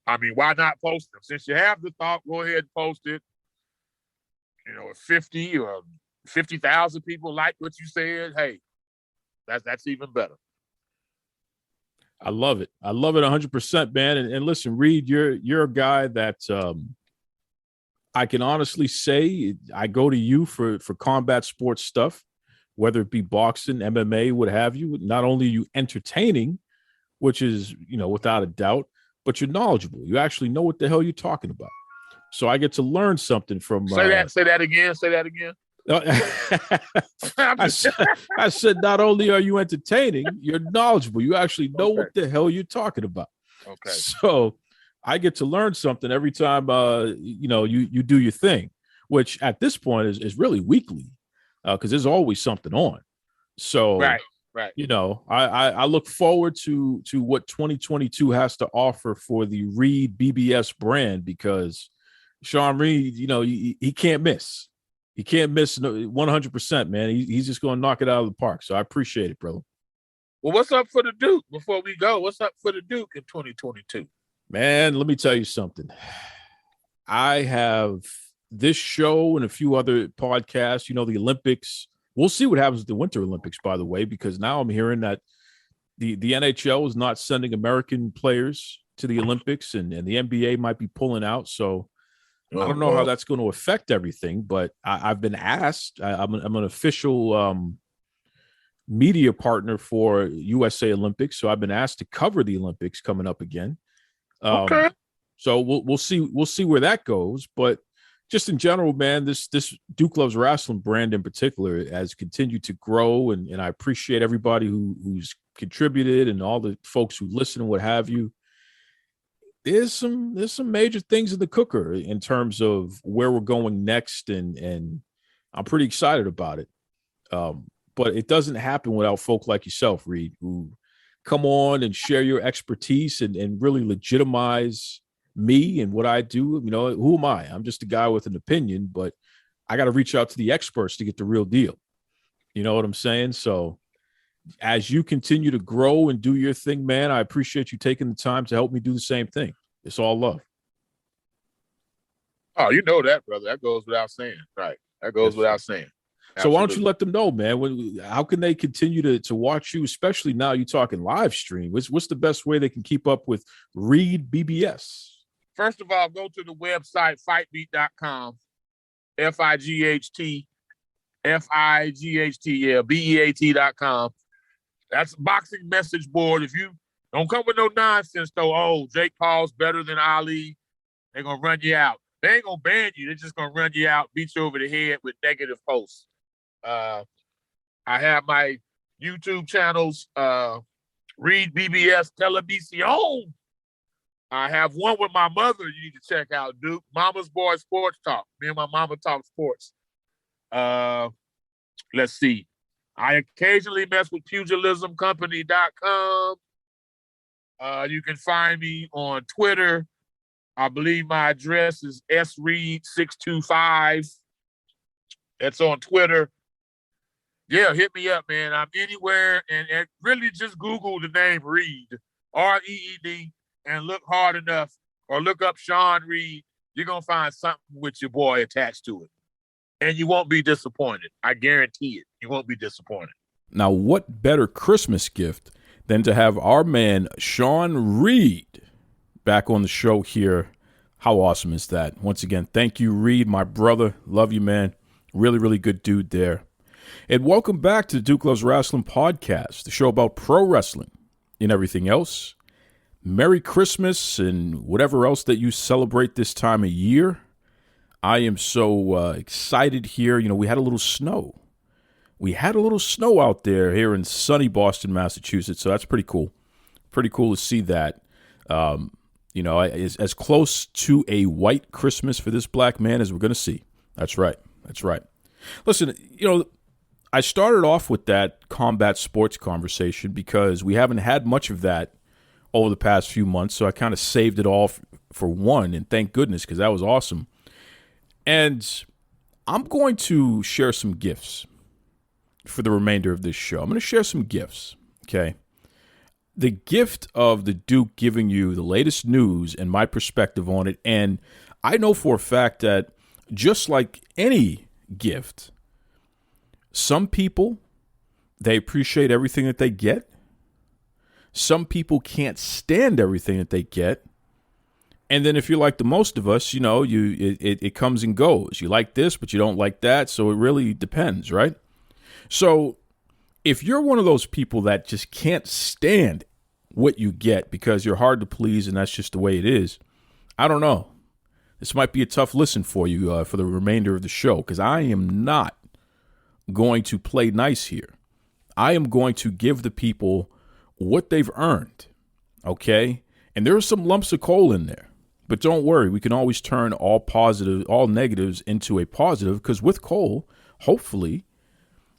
[SPEAKER 6] I mean, why not post them? Since you have the thought, go ahead and post it. You know, if 50 or 50,000 people like what you said, hey, that's even better.
[SPEAKER 2] I love it. I love it 100%, man. And listen, Reed, you're a guy that I can honestly say I go to you for combat sports stuff, whether it be boxing, MMA, what have you. Not only are you entertaining, which is, without a doubt, but you're knowledgeable. You actually know what the hell you're talking about. So I get to learn something from.
[SPEAKER 6] Say that again.
[SPEAKER 2] I said, not only are you entertaining, you're knowledgeable. You actually know what the hell you're talking about.
[SPEAKER 6] Okay.
[SPEAKER 2] So I get to learn something every time, you do your thing, which at this point is really weekly because there's always something on. So,
[SPEAKER 6] right.
[SPEAKER 2] I look forward to what 2022 has to offer for the Reed BBS brand because Sean Reed, he can't miss. He can't miss 100%, man. He's just going to knock it out of the park. So I appreciate it, brother.
[SPEAKER 6] Well, what's up for the Duke before we go? What's up for the Duke in 2022?
[SPEAKER 2] Man, let me tell you something. I have this show and a few other podcasts, the Olympics. We'll see what happens with the Winter Olympics, by the way, because now I'm hearing that the NHL is not sending American players to the Olympics and the NBA might be pulling out. So I don't know how that's going to affect everything, but I've been asked. I'm an official media partner for USA Olympics, so I've been asked to cover the Olympics coming up again.
[SPEAKER 6] Okay.
[SPEAKER 2] So we'll see where that goes, but just in general, man, this Duke Loves Rasslin brand in particular has continued to grow, and I appreciate everybody who's contributed and all the folks who listen and what have you. There's some major things in the cooker in terms of where we're going next, and I'm pretty excited about it. But it doesn't happen without folk like yourself, Reed, who come on and share your expertise and really legitimize me and what I do. Who am I? I'm just a guy with an opinion, but I got to reach out to the experts to get the real deal. You know what I'm saying? So as you continue to grow and do your thing, man, I appreciate you taking the time to help me do the same thing. It's all love.
[SPEAKER 6] Oh, you know that, brother. That goes without saying. Right. That goes without saying. Absolutely.
[SPEAKER 2] So why don't you let them know, man? How can they continue to watch you, especially now you're talking live stream? What's the best way they can keep up with Reed BBS?
[SPEAKER 6] First of all, go to the website, fightbeat.com, FIGHT, That's a boxing message board. If you don't come with no nonsense, though, Jake Paul's better than Ali, they're going to run you out. They ain't going to ban you. They're just going to run you out, beat you over the head with negative posts. I have my YouTube channels, Reed BBS Televisión. I have one with my mother you need to check out, Duke. Mama's Boy Sports Talk. Me and my mama talk sports. Let's see. I occasionally mess with pugilismcompany.com. You can find me on Twitter. I believe my address is sreed625. That's on Twitter. Yeah, hit me up, man. I'm anywhere, and really just Google the name Reed. REED, and look hard enough or look up Sean Reed, you're going to find something with your boy attached to it. And you won't be disappointed. I guarantee it. You won't be disappointed.
[SPEAKER 2] Now, what better Christmas gift than to have our man Sean Reed back on the show here? How awesome is that? Once again, thank you, Reed, my brother. Love you, man. Really, really good dude there. And welcome back to the Duke Loves Rasslin podcast, the show about pro wrestling and everything else. Merry Christmas and whatever else that you celebrate this time of year. I am so excited here. You know, we had a little snow. We had a little snow out there here in sunny Boston, Massachusetts, so that's pretty cool. Pretty cool to see that. You know, as close to a white Christmas for this black man as we're going to see. That's right. That's right. Listen, you know, I started off with that combat sports conversation because we haven't had much of that over the past few months, so I kind of saved it all for one, and thank goodness, because that was awesome. And I'm going to share some gifts for the remainder of this show. I'm going to share some gifts, okay? The gift of the Duke giving you the latest news and my perspective on it, and I know for a fact that just like any gift, some people, they appreciate everything that they get. Some people can't stand everything that they get. And then if you're like the most of us, you know, it comes and goes. You like this, but you don't like that. So it really depends, right? So if you're one of those people that just can't stand what you get because you're hard to please and that's just the way it is, I don't know. This might be a tough listen for you for the remainder of the show, because I am not going to play nice here. I am going to give the people what they've earned, okay? And there are some lumps of coal in there. But don't worry, we can always turn all negatives into a positive, because with coal, hopefully,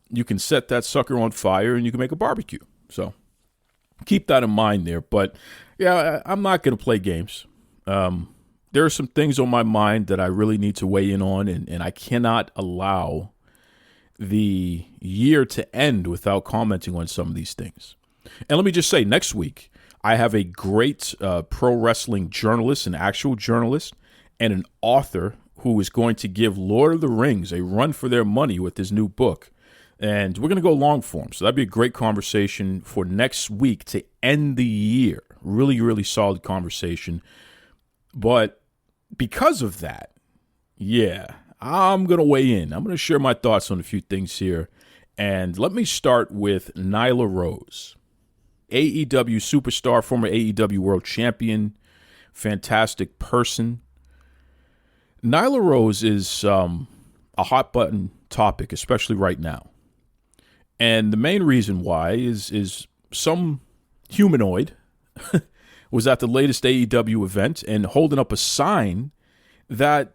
[SPEAKER 2] you can set that sucker on fire and you can make a barbecue. So keep that in mind there. But yeah, I'm not going to play games. There are some things on my mind that I really need to weigh in on, and I cannot allow the year to end without commenting on some of these things. And let me just say, next week, I have a great pro wrestling journalist, an actual journalist, and an author who is going to give Lord of the Rings a run for their money with his new book. And we're going to go long form. So that'd be a great conversation for next week to end the year. Really, really solid conversation. But because of that, yeah, I'm going to weigh in. I'm going to share my thoughts on a few things here. And let me start with Nyla Rose. AEW superstar, former AEW world champion, fantastic person. Nyla Rose is a hot button topic, especially right now. And the main reason why is some humanoid was at the latest AEW event and holding up a sign that,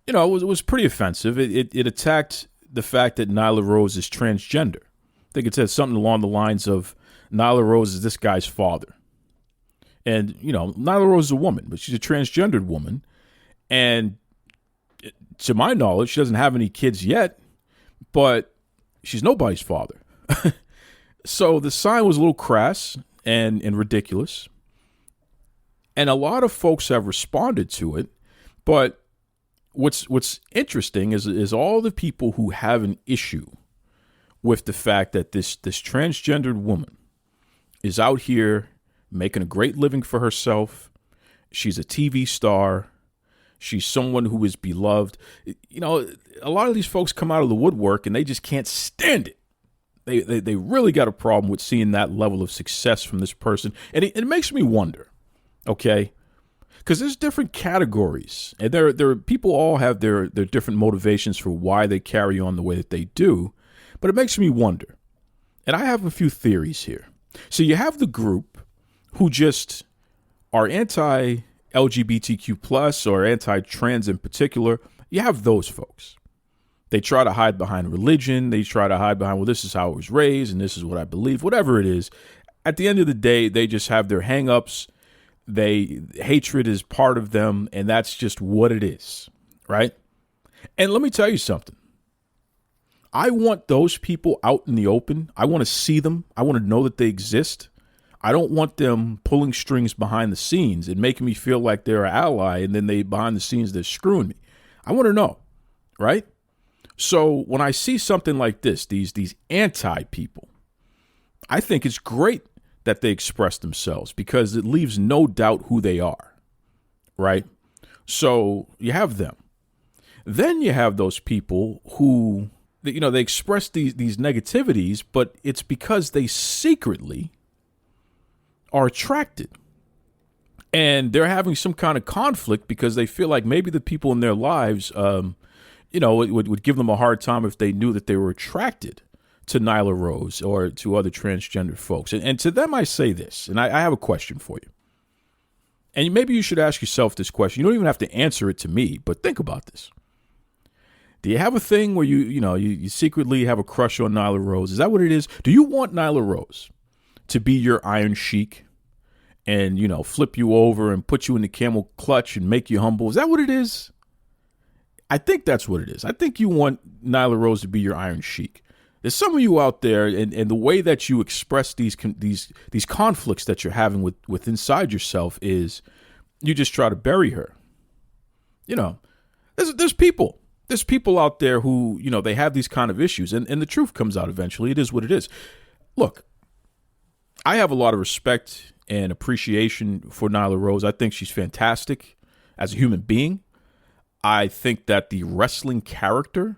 [SPEAKER 2] you know, was pretty offensive. It attacked the fact that Nyla Rose is transgender. I think it said something along the lines of, Nyla Rose is this guy's father. And, you know, Nyla Rose is a woman, but she's a transgendered woman. And to my knowledge, she doesn't have any kids yet, but she's nobody's father. So the sign was a little crass and ridiculous. And a lot of folks have responded to it. But what's interesting is all the people who have an issue with the fact that this transgendered woman is out here making a great living for herself. She's a TV star. She's someone who is beloved. You know, a lot of these folks come out of the woodwork and they just can't stand it. They really got a problem with seeing that level of success from this person. And it makes me wonder, okay? Because there's different categories. And there are people all have their different motivations for why they carry on the way that they do. But it makes me wonder. And I have a few theories here. So you have the group who just are anti-LGBTQ plus or anti-trans in particular. You have those folks. They try to hide behind religion. They try to hide behind, well, this is how I was raised and this is what I believe. Whatever it is, at the end of the day, they just have their hang-ups. Hatred is part of them, and that's just what it is, right? And let me tell you something. I want those people out in the open. I want to see them. I want to know that they exist. I don't want them pulling strings behind the scenes and making me feel like they're an ally, and then behind the scenes they're screwing me. I want to know, right? So when I see something like this, these anti-people, I think it's great that they express themselves because it leaves no doubt who they are, right? So you have them. Then you have those people who, they express these negativities, but it's because they secretly are attracted. And they're having some kind of conflict because they feel like maybe the people in their lives, would give them a hard time if they knew that they were attracted to Nyla Rose or to other transgender folks. And to them, I say this, and I have a question for you. And maybe you should ask yourself this question. You don't even have to answer it to me, but think about this. Do you have a thing where you secretly have a crush on Nyla Rose? Is that what it is? Do you want Nyla Rose to be your Iron Sheik and, flip you over and put you in the camel clutch and make you humble? Is that what it is? I think that's what it is. I think you want Nyla Rose to be your Iron Sheik. There's some of you out there, and the way that you express these conflicts that you're having with inside yourself is you just try to bury her. There's people out there who, they have these kind of issues, and the truth comes out eventually. It is what it is. Look, I have a lot of respect and appreciation for Nyla Rose. I think she's fantastic as a human being. I think that the wrestling character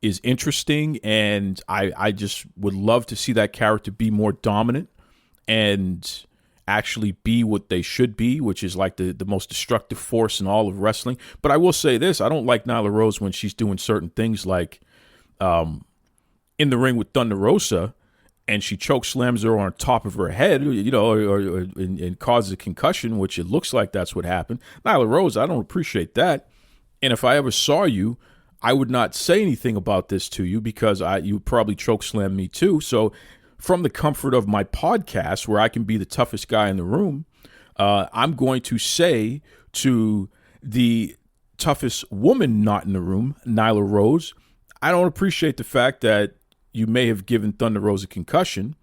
[SPEAKER 2] is interesting, and I just would love to see that character be more dominant and actually be what they should be, which is like the most destructive force in all of wrestling. But I will say this, I don't like Nyla Rose when she's doing certain things like in the ring with Thunder Rosa, and she choke slams her on top of her head, and causes a concussion, which it looks like that's what happened. Nyla Rose, I don't appreciate that. And if I ever saw you, I would not say anything about this to you because you probably choke slam me too. So from the comfort of my podcast where I can be the toughest guy in the room, I'm going to say to the toughest woman not in the room, Nyla Rose, I don't appreciate the fact that you may have given Thunder Rose a concussion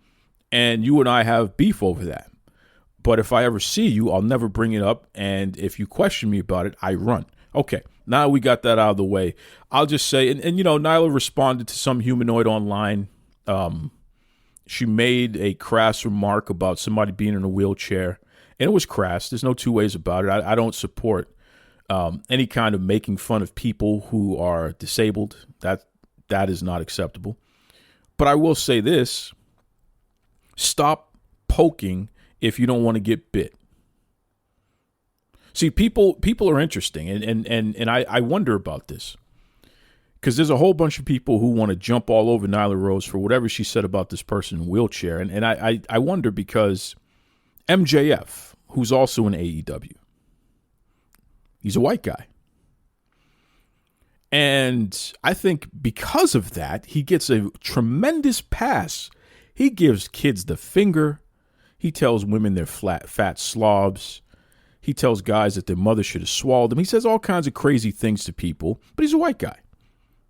[SPEAKER 2] and you and I have beef over that. But if I ever see you, I'll never bring it up. And if you question me about it, I run. Okay. Now we got that out of the way. I'll just say, and Nyla responded to some humanoid online. She made a crass remark about somebody being in a wheelchair, and it was crass. There's no two ways about it. I don't support any kind of making fun of people who are disabled. That is not acceptable. But I will say this: stop poking if you don't want to get bit. See, people are interesting, and I wonder about this because there's a whole bunch of people who want to jump all over Nyla Rose for whatever she said about this person in a wheelchair, and I wonder because MJF, who's also in AEW, he's a white guy, and I think because of that, he gets a tremendous pass. He gives kids the finger. He tells women they're fat slobs. He tells guys that their mother should have swallowed them. He says all kinds of crazy things to people, but he's a white guy.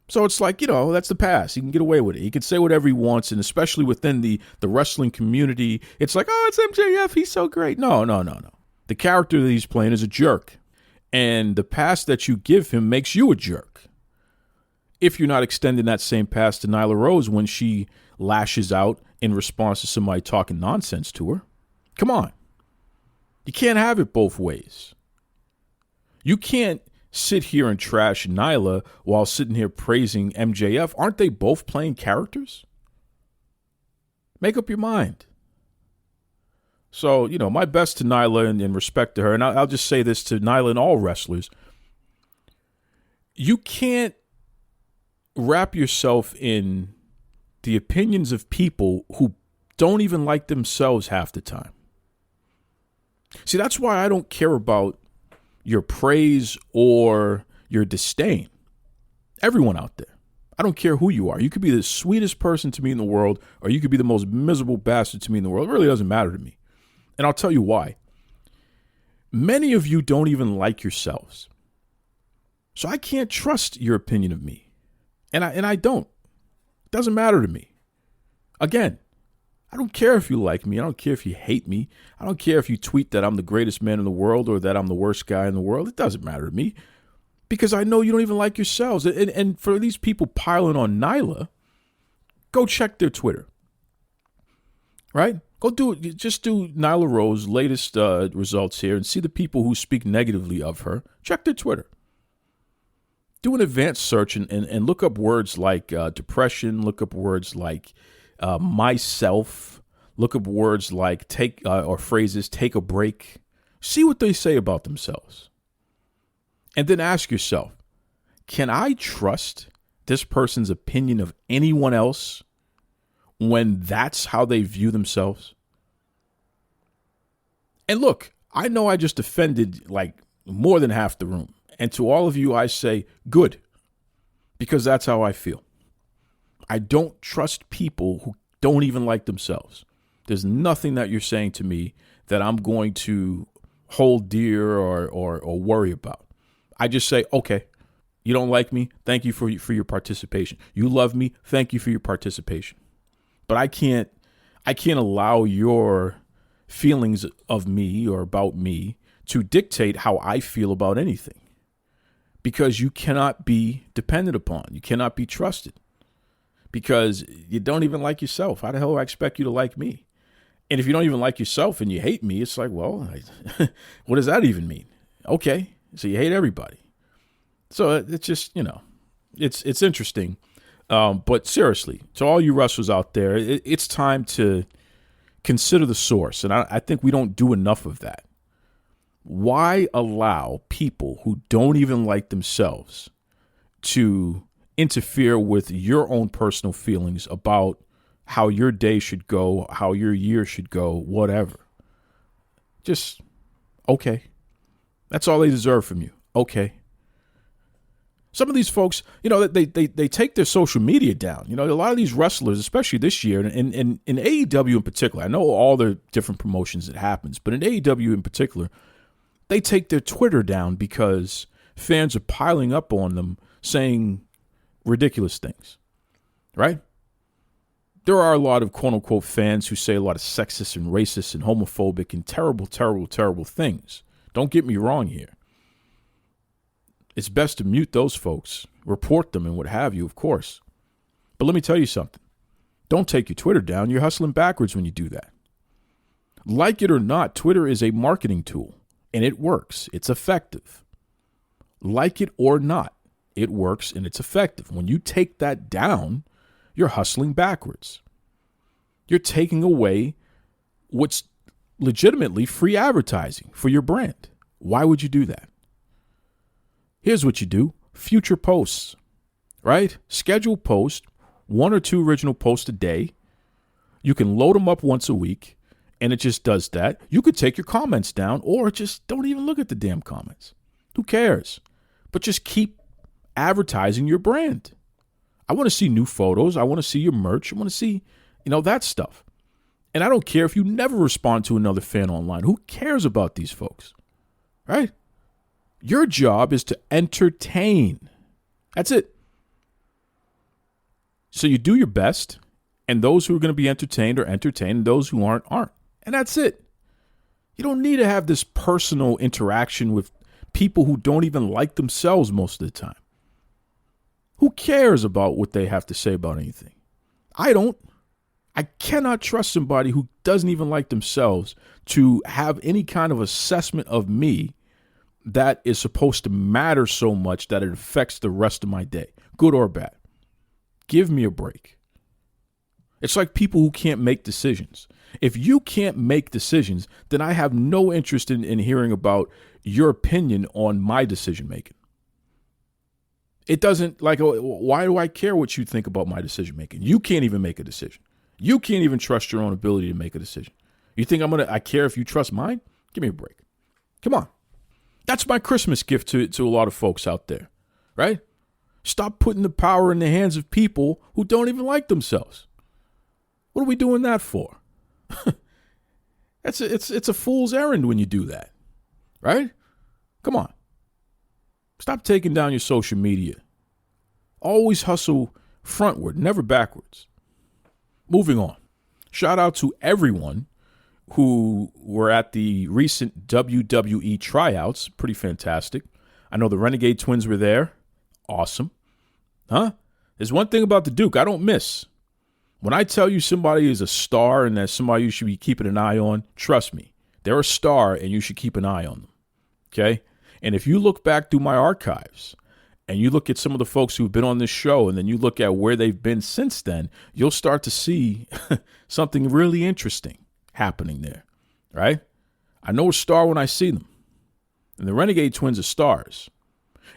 [SPEAKER 2] So it's like, that's the past. He can get away with it. He can say whatever he wants, and especially within the wrestling community, it's like, oh, it's MJF. He's so great. No. The character that he's playing is a jerk, and the pass that you give him makes you a jerk. If you're not extending that same pass to Nyla Rose when she lashes out in response to somebody talking nonsense to her. Come on. You can't have it both ways. You can't sit here and trash Nyla while sitting here praising MJF. Aren't they both playing characters? Make up your mind. So, my best to Nyla and respect to her. And I'll just say this to Nyla and all wrestlers. You can't wrap yourself in the opinions of people who don't even like themselves half the time. See, that's why I don't care about your praise or your disdain. Everyone out there. I don't care who you are. You could be the sweetest person to me in the world, or you could be the most miserable bastard to me in the world. It really doesn't matter to me. And I'll tell you why. Many of you don't even like yourselves. So I can't trust your opinion of me. And I don't. It doesn't matter to me. Again, I don't care if you like me. I don't care if you hate me. I don't care if you tweet that I'm the greatest man in the world or that I'm the worst guy in the world. It doesn't matter to me because I know you don't even like yourselves. And for these people piling on Nyla, go check their Twitter, right? Go do it. Just do Nyla Rose latest results here and see the people who speak negatively of her. Check their Twitter. Do an advanced search and look up words like depression. Look up words like myself. Look up words like take or phrases, take a break. See what they say about themselves. And then ask yourself, can I trust this person's opinion of anyone else when that's how they view themselves? And look, I know I just offended like more than half the room. And to all of you, I say good, because that's how I feel. I don't trust people who don't even like themselves. There's nothing that you're saying to me that I'm going to hold dear or worry about. I just say, okay, you don't like me. Thank you for your participation. You love me. Thank you for your participation. But I can't allow your feelings of me or about me to dictate how I feel about anything, because you cannot be depended upon. You cannot be trusted because you don't even like yourself. How the hell do I expect you to like me? And if you don't even like yourself and you hate me, it's like, well, what does that even mean? Okay, so you hate everybody. So it's just, it's interesting. But seriously, to all you wrestlers out there, it's time to consider the source. And I think we don't do enough of that. Why allow people who don't even like themselves to interfere with your own personal feelings about how your day should go, how your year should go, whatever? Just, okay. That's all they deserve from you. Okay. Some of these folks, they take their social media down. A lot of these wrestlers, especially this year, and in AEW in particular, I know all the different promotions that happens, but in AEW in particular, they take their Twitter down because fans are piling up on them saying ridiculous things, right? There are a lot of quote-unquote fans who say a lot of sexist and racist and homophobic and terrible, terrible, terrible things. Don't get me wrong here. It's best to mute those folks, report them and what have you, of course. But let me tell you something. Don't take your Twitter down. You're hustling backwards when you do that. Like it or not, Twitter is a marketing tool. And it works. It's effective. Like it or not, it works and it's effective. When you take that down, you're hustling backwards. You're taking away what's legitimately free advertising for your brand. Why would you do that? Here's what you do. Future posts, right? Schedule posts, 1 or 2 original posts a day. You can load them up once a week. And it just does that. You could take your comments down or just don't even look at the damn comments. Who cares? But just keep advertising your brand. I want to see new photos. I want to see your merch. I want to see, that stuff. And I don't care if you never respond to another fan online. Who cares about these folks? Right? Your job is to entertain. That's it. So you do your best, and those who are going to be entertained are entertained, and those who aren't. And that's it. You don't need to have this personal interaction with people who don't even like themselves most of the time. Who cares about what they have to say about anything? I don't. I cannot trust somebody who doesn't even like themselves to have any kind of assessment of me that is supposed to matter so much that it affects the rest of my day, good or bad. Give me a break. It's like people who can't make decisions. If you can't make decisions, then I have no interest in hearing about your opinion on my decision making. It doesn't, why do I care what you think about my decision making? You can't even make a decision. You can't even trust your own ability to make a decision. You think I care if you trust mine? Give me a break. Come on. That's my Christmas gift to a lot of folks out there, right? Stop putting the power in the hands of people who don't even like themselves. What are we doing that for? It's a fool's errand when you do that, right? Come on. Stop taking down your social media. Always hustle frontward, never backwards. Moving on. Shout out to everyone who were at the recent WWE Tryouts. Pretty fantastic. I know the Renegade Twins were there. Awesome. Huh? There's one thing about the Duke I don't miss. When I tell you somebody is a star and that's somebody you should be keeping an eye on, trust me, they're a star and you should keep an eye on them. Okay? And if you look back through my archives and you look at some of the folks who've been on this show and then you look at where they've been since then, you'll start to see something really interesting happening there, right? I know a star when I see them. And the Renegade Twins are stars.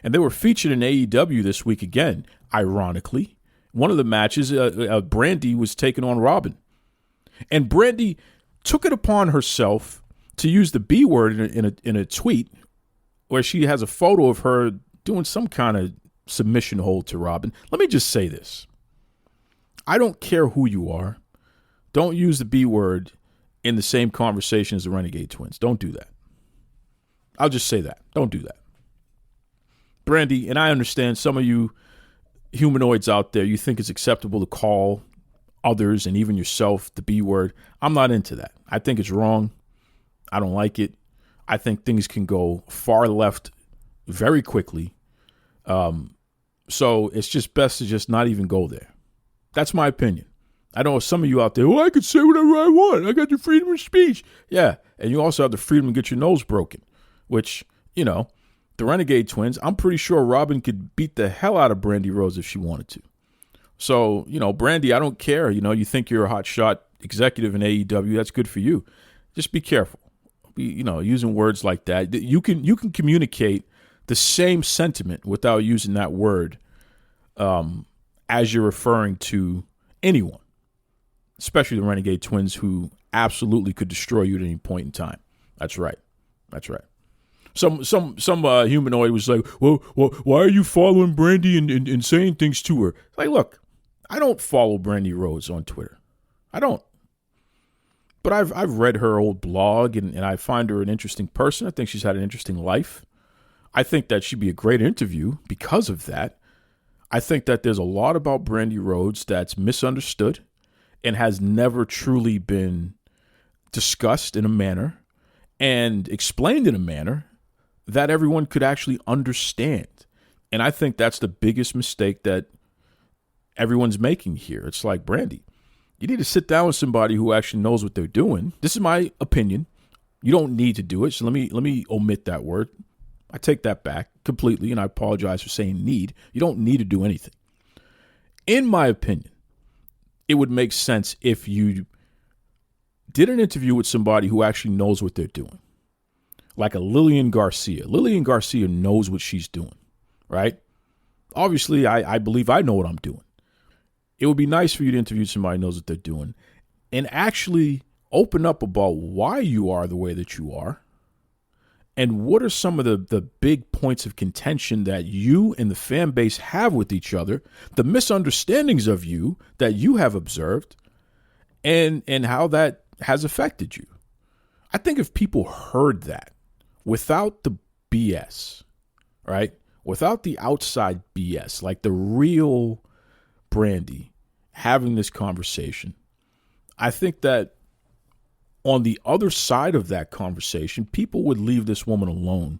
[SPEAKER 2] And they were featured in AEW this week again, ironically. One of the matches, Brandi was taking on Robin. And Brandi took it upon herself to use the B word in a tweet where she has a photo of her doing some kind of submission hold to Robin. Let me just say this. I don't care who you are. Don't use the B word in the same conversation as the Renegade Twins. Don't do that. I'll just say that. Don't do that. Brandi, and I understand some of you humanoids out there, you think it's acceptable to call others and even yourself the B word. I'm not into that. I think it's wrong. I don't like it. I think things can go far left very quickly. So it's just best to just not even go there. That's my opinion. I know some of you out there, I could say whatever I want. I got the freedom of speech. Yeah, and you also have the freedom to get your nose broken, which, the Renegade Twins, I'm pretty sure Robin could beat the hell out of Brandi Rhodes if she wanted to. So, Brandi, I don't care. You think you're a hot shot executive in AEW. That's good for you. Just be careful. Using words like that. You can communicate the same sentiment without using that word as you're referring to anyone, especially the Renegade Twins, who absolutely could destroy you at any point in time. That's right. Some humanoid was like, well, why are you following Brandi and saying things to her? Like, look, I don't follow Brandi Rhodes on Twitter. I don't. But I've read her old blog, and I find her an interesting person. I think she's had an interesting life. I think that she'd be a great interview because of that. I think that there's a lot about Brandi Rhodes that's misunderstood and has never truly been discussed in a manner and explained in a manner that everyone could actually understand. And I think that's the biggest mistake that everyone's making here. It's like, Brandi, you need to sit down with somebody who actually knows what they're doing. This is my opinion. You don't need to do it. So let me omit that word. I take that back completely, and I apologize for saying need. You don't need to do anything. In my opinion, it would make sense if you did an interview with somebody who actually knows what they're doing. Like a Lillian Garcia. Lillian Garcia knows what she's doing, right? Obviously, I believe I know what I'm doing. It would be nice for you to interview somebody who knows what they're doing and actually open up about why you are the way that you are and what are some of the big points of contention that you and the fan base have with each other, the misunderstandings of you that you have observed, and how that has affected you. I think if people heard that without the BS, right? Without the outside BS, like the real Brandi having this conversation, I think that on the other side of that conversation, people would leave this woman alone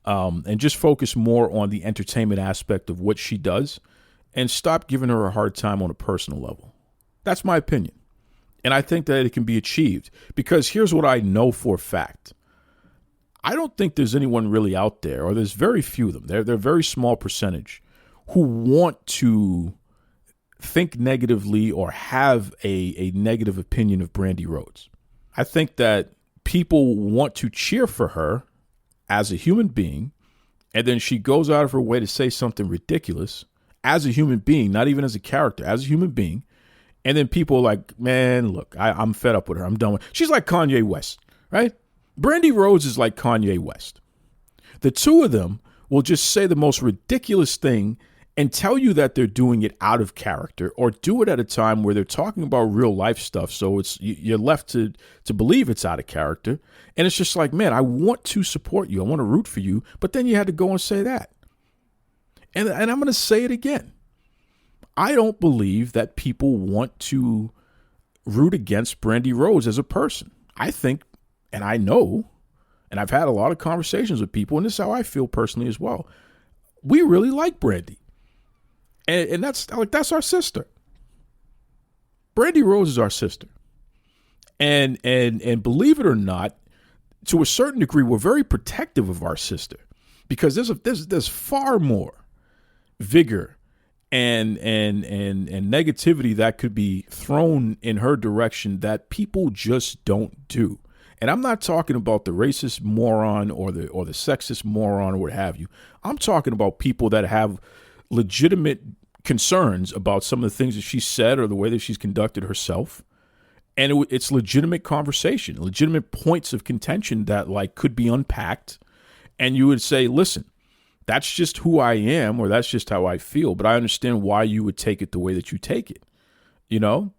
[SPEAKER 2] and just focus more on the entertainment aspect of what she does and stop giving her a hard time on a personal level. That's my opinion. And I think that it can be achieved because here's what I know for a fact. I don't think there's anyone really out there, or there's very few of them. They're a very small percentage who want to think negatively or have a negative opinion of Brandi Rhodes. I think that people want to cheer for her as a human being, and then she goes out of her way to say something ridiculous as a human being, not even as a character, as a human being. And then people are like, man, look, I'm fed up with her. I'm done with her. She's like Kanye West, right? Brandi Rhodes is like Kanye West. The two of them will just say the most ridiculous thing and tell you that they're doing it out of character or do it at a time where they're talking about real life stuff. So you're left to believe it's out of character. And it's just like, man, I want to support you. I want to root for you. But then you had to go and say that. And I'm going to say it again. I don't believe that people want to root against Brandi Rhodes as a person. I think, and I know, and I've had a lot of conversations with people, and this is how I feel personally as well. We really like Brandi. And that's our sister. Brandi Rhodes is our sister. And believe it or not, to a certain degree, we're very protective of our sister because there's far more vigor and negativity that could be thrown in her direction that people just don't do. And I'm not talking about the racist moron or the sexist moron or what have you. I'm talking about people that have legitimate concerns about some of the things that she said or the way that she's conducted herself. And it's legitimate conversation, legitimate points of contention that like could be unpacked. And you would say, listen, that's just who I am, or that's just how I feel. But I understand why you would take it the way that you take it. You know,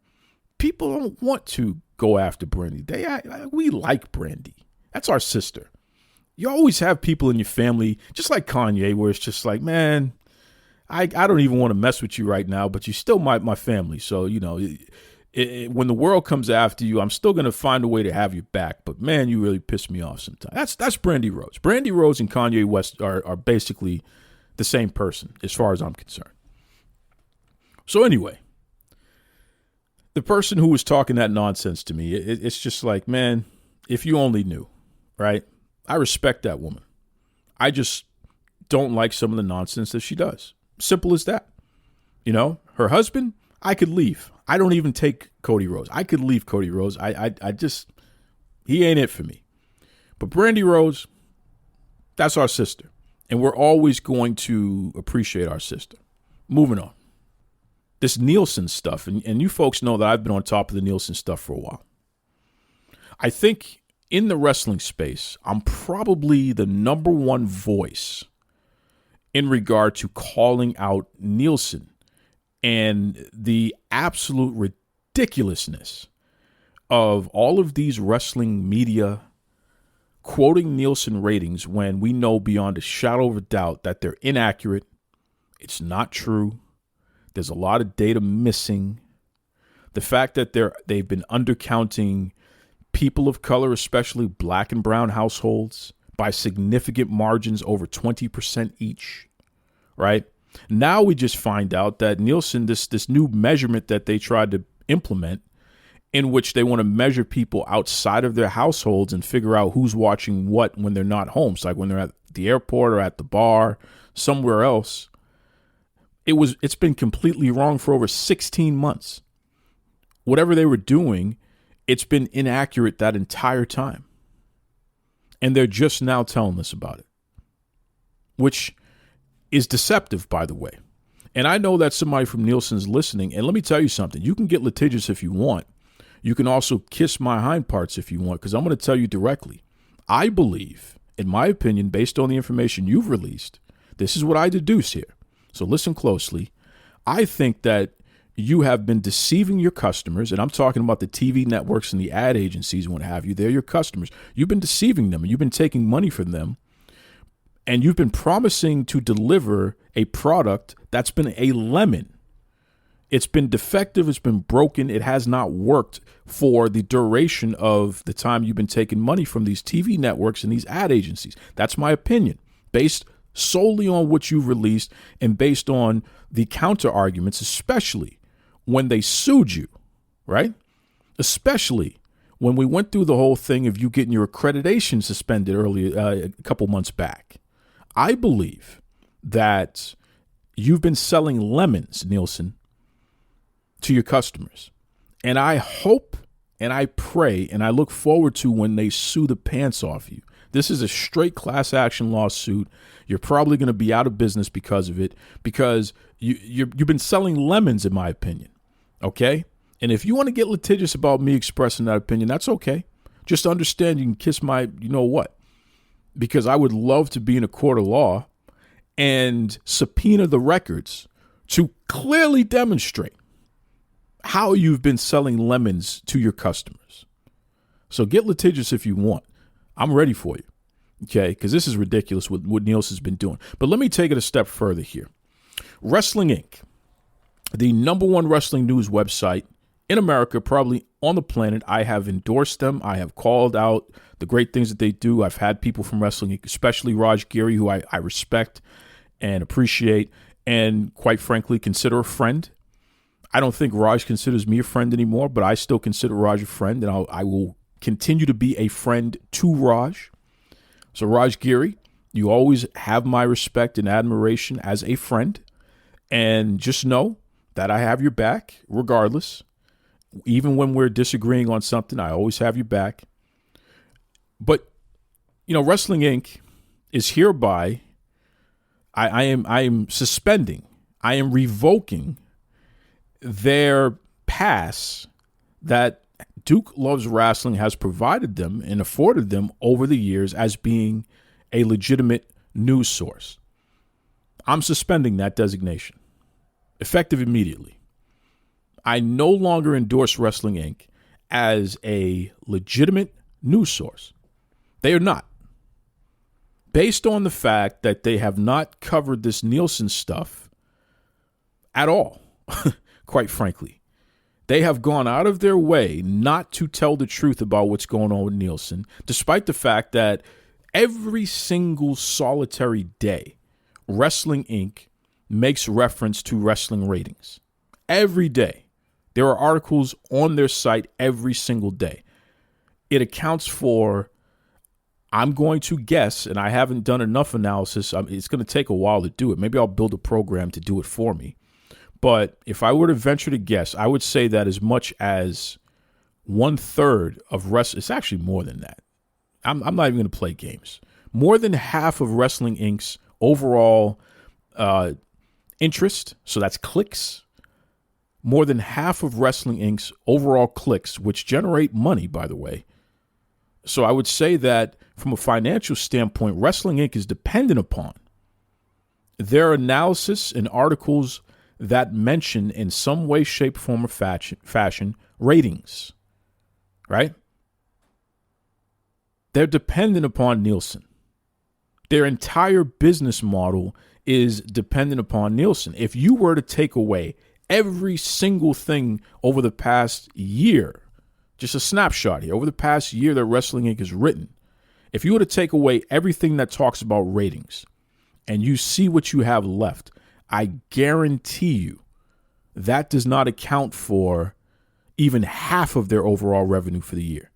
[SPEAKER 2] people don't want to go after Brandi. We like Brandi. That's our sister. You always have people in your family, just like Kanye, where it's just like, man, I don't even want to mess with you right now, but you still my family. So, you know, when the world comes after you, I'm still going to find a way to have you back. But, man, you really piss me off sometimes. That's Brandi Rhodes. Brandi Rhodes and Kanye West are basically the same person as far as I'm concerned. So, anyway, the person who was talking that nonsense to me, it's just like, man, if you only knew, right? I respect that woman. I just don't like some of the nonsense that she does. Simple as that. You know, her husband, I could leave. I don't even take Cody Rhodes. I could leave Cody Rhodes. I just, he ain't it for me. But Brandi Rhodes, that's our sister. And we're always going to appreciate our sister. Moving on. This Nielsen stuff, and you folks know that I've been on top of the Nielsen stuff for a while. I think in the wrestling space, I'm probably the number one voice in regard to calling out Nielsen and the absolute ridiculousness of all of these wrestling media quoting Nielsen ratings when we know beyond a shadow of a doubt that they're inaccurate. It's not true. There's a lot of data missing. The fact that they've been undercounting people of color, especially black and brown households, by significant margins over 20% each, right? Now we just find out that Nielsen, this new measurement that they tried to implement, in which they want to measure people outside of their households and figure out who's watching what when they're not home. So like when they're at the airport or at the bar, somewhere else. It's been completely wrong for over 16 months. Whatever they were doing, it's been inaccurate that entire time. And they're just now telling us about it, which is deceptive, by the way. And I know that somebody from Nielsen's listening. And let me tell you something. You can get litigious if you want. You can also kiss my hind parts if you want, because I'm going to tell you directly. I believe, in my opinion, based on the information you've released, this is what I deduce here. So listen closely. I think that you have been deceiving your customers, and I'm talking about the TV networks and the ad agencies and what have you. They're your customers. You've been deceiving them, and you've been taking money from them, and you've been promising to deliver a product that's been a lemon. It's been defective. It's been broken. It has not worked for the duration of the time you've been taking money from these TV networks and these ad agencies. That's my opinion, based solely on what you've released and based on the counter arguments, especially when they sued you, right? Especially when we went through the whole thing of you getting your accreditation suspended earlier, a couple months back. I believe that you've been selling lemons, Nielsen, to your customers. And I hope and I pray and I look forward to when they sue the pants off you. This is a straight class action lawsuit. You're probably going to be out of business because of it, because you've been selling lemons, in my opinion. Okay? And if you want to get litigious about me expressing that opinion, that's okay. Just understand you can kiss my, you know what? Because I would love to be in a court of law and subpoena the records to clearly demonstrate how you've been selling lemons to your customers. So get litigious if you want. I'm ready for you, okay? Because this is ridiculous what Nielsen's been doing. But let me take it a step further here. Wrestling Inc., the number one wrestling news website in America, probably on the planet. I have endorsed them. I have called out the great things that they do. I've had people from wrestling, especially Raj Giri, who I respect and appreciate and, quite frankly, consider a friend. I don't think Raj considers me a friend anymore, but I still consider Raj a friend, and I will continue to be a friend to Raj. So Raj Giri, you always have my respect and admiration as a friend, and just know that I have your back regardless. Even when we're disagreeing on something, I always have your back. But, Wrestling Inc. is hereby, I am suspending, I am revoking their pass that Duke Loves Rasslin has provided them and afforded them over the years as being a legitimate news source. I'm suspending that designation, effective immediately. I no longer endorse Wrestling Inc. as a legitimate news source. They are not. Based on the fact that they have not covered this Nielsen stuff at all, quite frankly. They have gone out of their way not to tell the truth about what's going on with Nielsen, despite the fact that every single solitary day, Wrestling Inc. makes reference to wrestling ratings. Every day. There are articles on their site every single day. It accounts for, I'm going to guess, and I haven't done enough analysis. It's going to take a while to do it. Maybe I'll build a program to do it for me. But if I were to venture to guess, I would say that as much as 1/3 of wrestling, it's actually more than that. I'm not even going to play games. More than half of Wrestling Inc.'s overall interest, so that's clicks, more than half of Wrestling Inc.'s overall clicks, which generate money, by the way. So I would say that from a financial standpoint, Wrestling Inc. is dependent upon their analysis and articles that mention in some way, shape, form, or fashion ratings, right? They're dependent upon Nielsen. Their entire business model is dependent upon Nielsen. If you were to take away every single thing over the past year, just a snapshot here, over the past year that Wrestling Inc. has written, if you were to take away everything that talks about ratings and you see what you have left, I guarantee you that does not account for even half of their overall revenue for the year.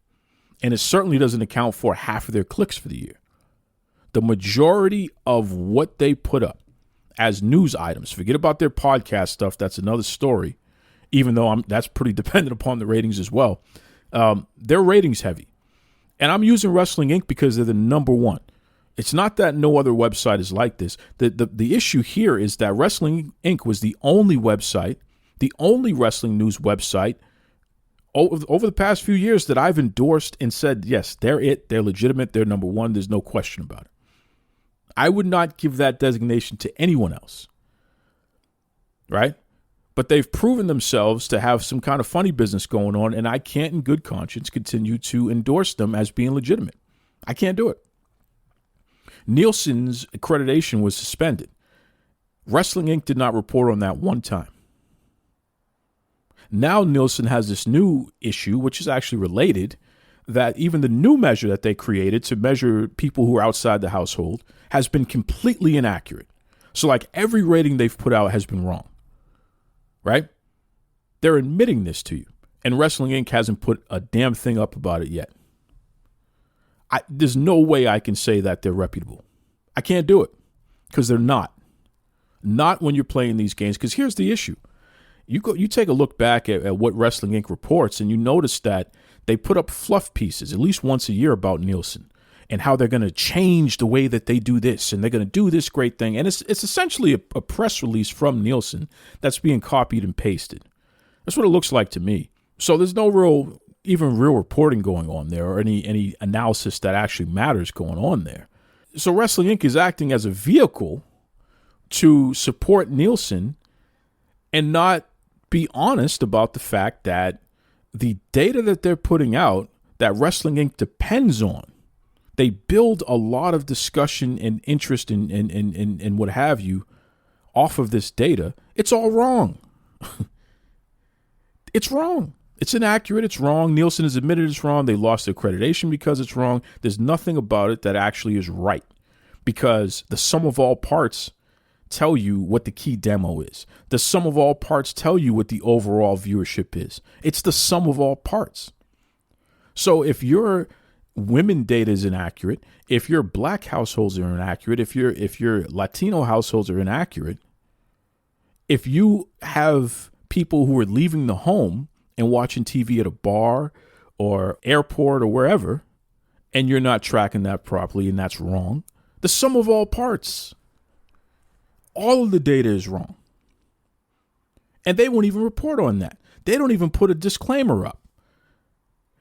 [SPEAKER 2] And it certainly doesn't account for half of their clicks for the year. The majority of what they put up as news items, forget about their podcast stuff, that's another story, even though that's pretty dependent upon the ratings as well. They're ratings heavy. And I'm using Wrestling Inc. because they're the number one. It's not that no other website is like this. The issue here is that Wrestling Inc. was the only website, the only wrestling news website over the past few years that I've endorsed and said, yes, they're it. They're legitimate. They're number one. There's no question about it. I would not give that designation to anyone else, right? But they've proven themselves to have some kind of funny business going on, and I can't in good conscience continue to endorse them as being legitimate. I can't do it. Nielsen's accreditation was suspended. Wrestling Inc. did not report on that one time. Now Nielsen has this new issue, which is actually related, that even the new measure that they created to measure people who are outside the household has been completely inaccurate. So like every rating they've put out has been wrong, right? They're admitting this to you. And Wrestling Inc. hasn't put a damn thing up about it yet. There's no way I can say that they're reputable. I can't do it because they're not. Not when you're playing these games. Because here's the issue. You take a look back at what Wrestling Inc. reports, and you notice that they put up fluff pieces at least once a year about Nielsen and how they're going to change the way that they do this, and they're going to do this great thing. And it's essentially a press release from Nielsen that's being copied and pasted. That's what it looks like to me. So there's no real reporting going on there or any analysis that actually matters going on there. So Wrestling Inc. is acting as a vehicle to support Nielsen and not be honest about the fact that the data that they're putting out that Wrestling Inc. depends on, they build a lot of discussion and interest in what have you off of this data. It's all wrong. It's wrong. It's inaccurate. It's wrong. Nielsen has admitted it's wrong. They lost their accreditation because it's wrong. There's nothing about it that actually is right, because the sum of all parts tell you what the key demo is. The sum of all parts tell you what the overall viewership is. It's the sum of all parts. So if your women data is inaccurate, if your black households are inaccurate, if your Latino households are inaccurate, if you have people who are leaving the home and watching TV at a bar or airport or wherever, and you're not tracking that properly and that's wrong, the sum of all parts, all of the data is wrong. And they won't even report on that. They don't even put a disclaimer up.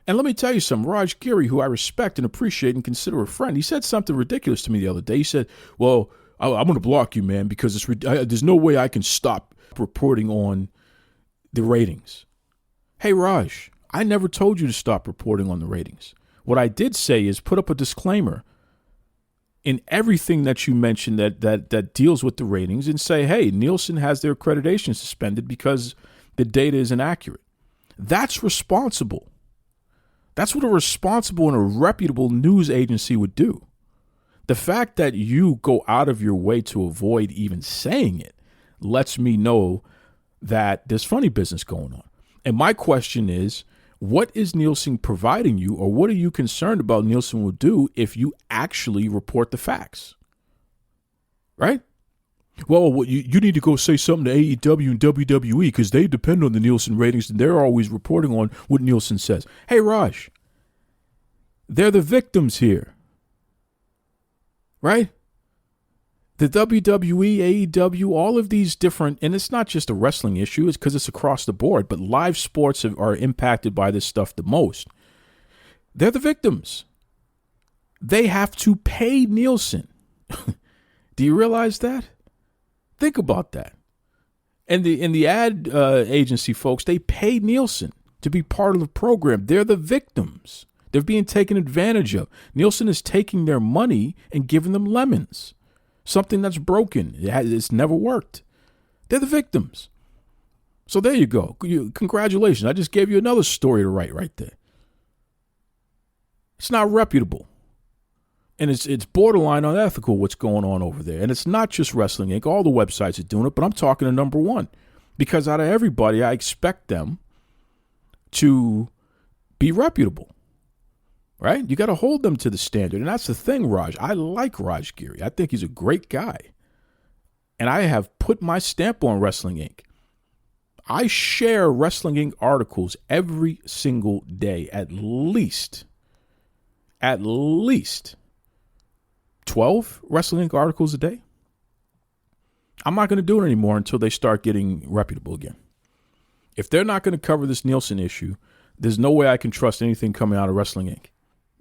[SPEAKER 2] And let me tell you something, Raj Giri, who I respect and appreciate and consider a friend, he said something ridiculous to me the other day. He said, well, I'm going to block you, man, because there's no way I can stop reporting on the ratings. Hey, Raj, I never told you to stop reporting on the ratings. What I did say is put up a disclaimer in everything that you mentioned that deals with the ratings and say, hey, Nielsen has their accreditation suspended because the data is inaccurate. That's responsible. That's what a responsible and a reputable news agency would do. The fact that you go out of your way to avoid even saying it lets me know that there's funny business going on. And my question is, what is Nielsen providing you, or what are you concerned about Nielsen will do if you actually report the facts? Right? Well, you need to go say something to AEW and WWE because they depend on the Nielsen ratings and they're always reporting on what Nielsen says. Hey, Raj, they're the victims here. Right? The WWE, AEW, all of these different, and it's not just a wrestling issue, it's because it's across the board, but live sports are impacted by this stuff the most. They're the victims. They have to pay Nielsen. Do you realize that? Think about that. And the ad agency folks, they pay Nielsen to be part of the program. They're the victims. They're being taken advantage of. Nielsen is taking their money and giving them lemons. Something that's broken. It's never worked. They're the victims. So there you go. Congratulations. I just gave you another story to write right there. It's not reputable. And it's borderline unethical what's going on over there. And it's not just Wrestling Inc. All the websites are doing it, but I'm talking to number one. Because out of everybody, I expect them to be reputable. Right? You got to hold them to the standard. And that's the thing, Raj. I like Raj Giri. I think he's a great guy. And I have put my stamp on Wrestling Inc. I share Wrestling Inc. articles every single day, at least 12 Wrestling Inc. articles a day. I'm not going to do it anymore until they start getting reputable again. If they're not going to cover this Nielsen issue, there's no way I can trust anything coming out of Wrestling Inc.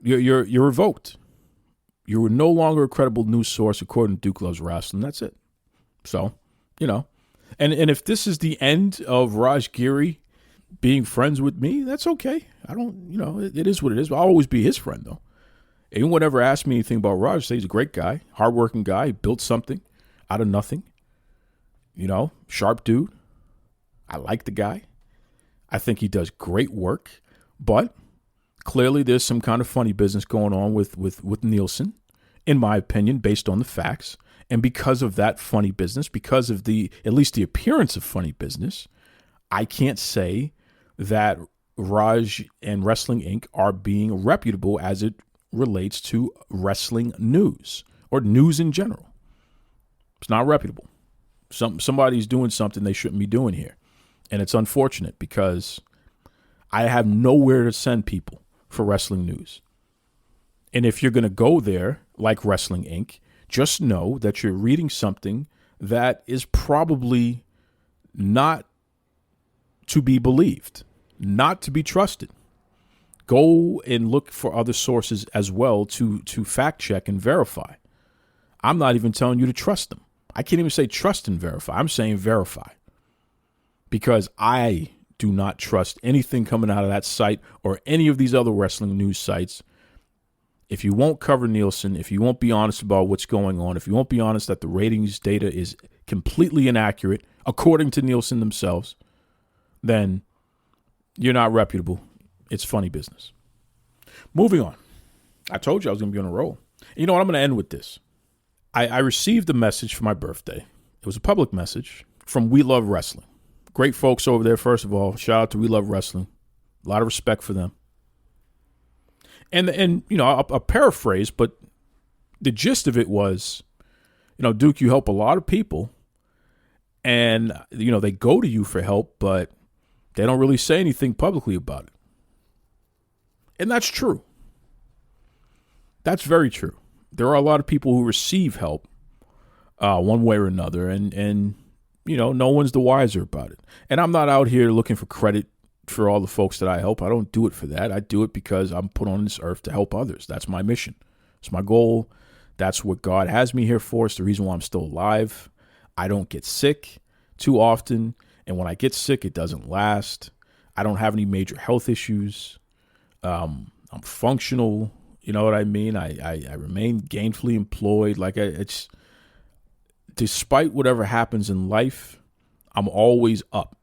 [SPEAKER 2] You're revoked. You're no longer a credible news source according to Duke Loves Rasslin. That's it. So, and if this is the end of Raj Giri being friends with me, that's okay. I don't, it is what it is. I'll always be his friend, though. Anyone ever asked me anything about Raj, say he's a great guy, hardworking guy, built something out of nothing. Sharp dude. I like the guy. I think he does great work, but clearly there's some kind of funny business going on with Nielsen, in my opinion, based on the facts. And because of that funny business, because of at least the appearance of funny business, I can't say that Raj and Wrestling Inc. are being reputable as it relates to wrestling news or news in general. It's not reputable. Somebody's doing something they shouldn't be doing here. And it's unfortunate because I have nowhere to send people for wrestling news. And if you're going to go there like Wrestling Inc., just know that you're reading something that is probably not to be believed, not to be trusted. Go and look for other sources as well to fact check and verify. I'm not even telling you to trust them. I can't even say trust and verify. I'm saying verify. Because I do not trust anything coming out of that site or any of these other wrestling news sites. If you won't cover Nielsen, if you won't be honest about what's going on, if you won't be honest that the ratings data is completely inaccurate, according to Nielsen themselves, then you're not reputable. It's funny business. Moving on. I told you I was going to be on a roll. You know what? I'm going to end with this. I received a message for my birthday. It was a public message from We Love Rasslin. Great folks over there, first of all. Shout out to We Love Rasslin. A lot of respect for them. And you know, I'll paraphrase, but the gist of it was, you know, Duke, you help a lot of people. And, you know, they go to you for help, but they don't really say anything publicly about it. And that's true. That's very true. There are a lot of people who receive help one way or another, and you know, no one's the wiser about it. And I'm not out here looking for credit for all the folks that I help. I don't do it for that. I do it because I'm put on this earth to help others. That's my mission. It's my goal. That's what God has me here for. It's the reason why I'm still alive. I don't get sick too often, and when I get sick, it doesn't last. I don't have any major health issues. I'm functional. You know what I mean? I remain gainfully employed. Like it's, despite whatever happens in life, I'm always up.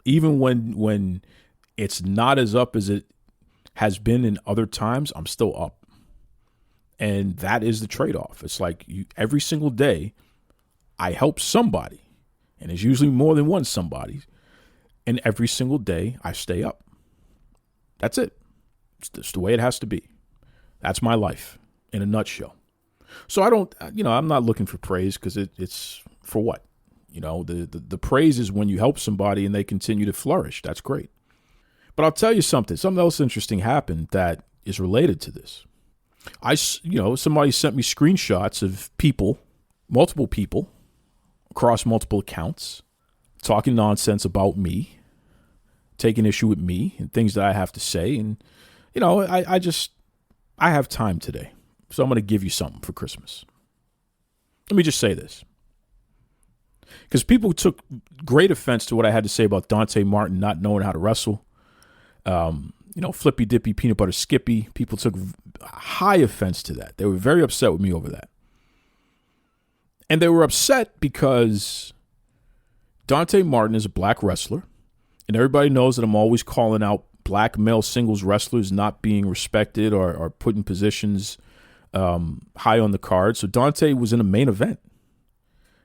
[SPEAKER 2] Even when it's not as up as it has been in other times, I'm still up. And that is the trade-off. It's like every single day, I help somebody. And it's usually more than one somebody. And every single day, I stay up. That's it. It's just the way it has to be. That's my life in a nutshell. So I don't, you know, I'm not looking for praise because it's for what? You know, the praise is when you help somebody and they continue to flourish. That's great. But I'll tell you something. Something else interesting happened that is related to this. Somebody sent me screenshots of people, multiple people, across multiple accounts, talking nonsense about me, taking issue with me and things that I have to say. And, you know, I have time today. So I'm going to give you something for Christmas. Let me just say this. Because people took great offense to what I had to say about Dante Martin not knowing how to wrestle. Flippy dippy, peanut butter skippy. People took high offense to that. They were very upset with me over that. And they were upset because Dante Martin is a black wrestler. And everybody knows that I'm always calling out black male singles wrestlers not being respected or put in positions high on the card. So Dante was in a main event.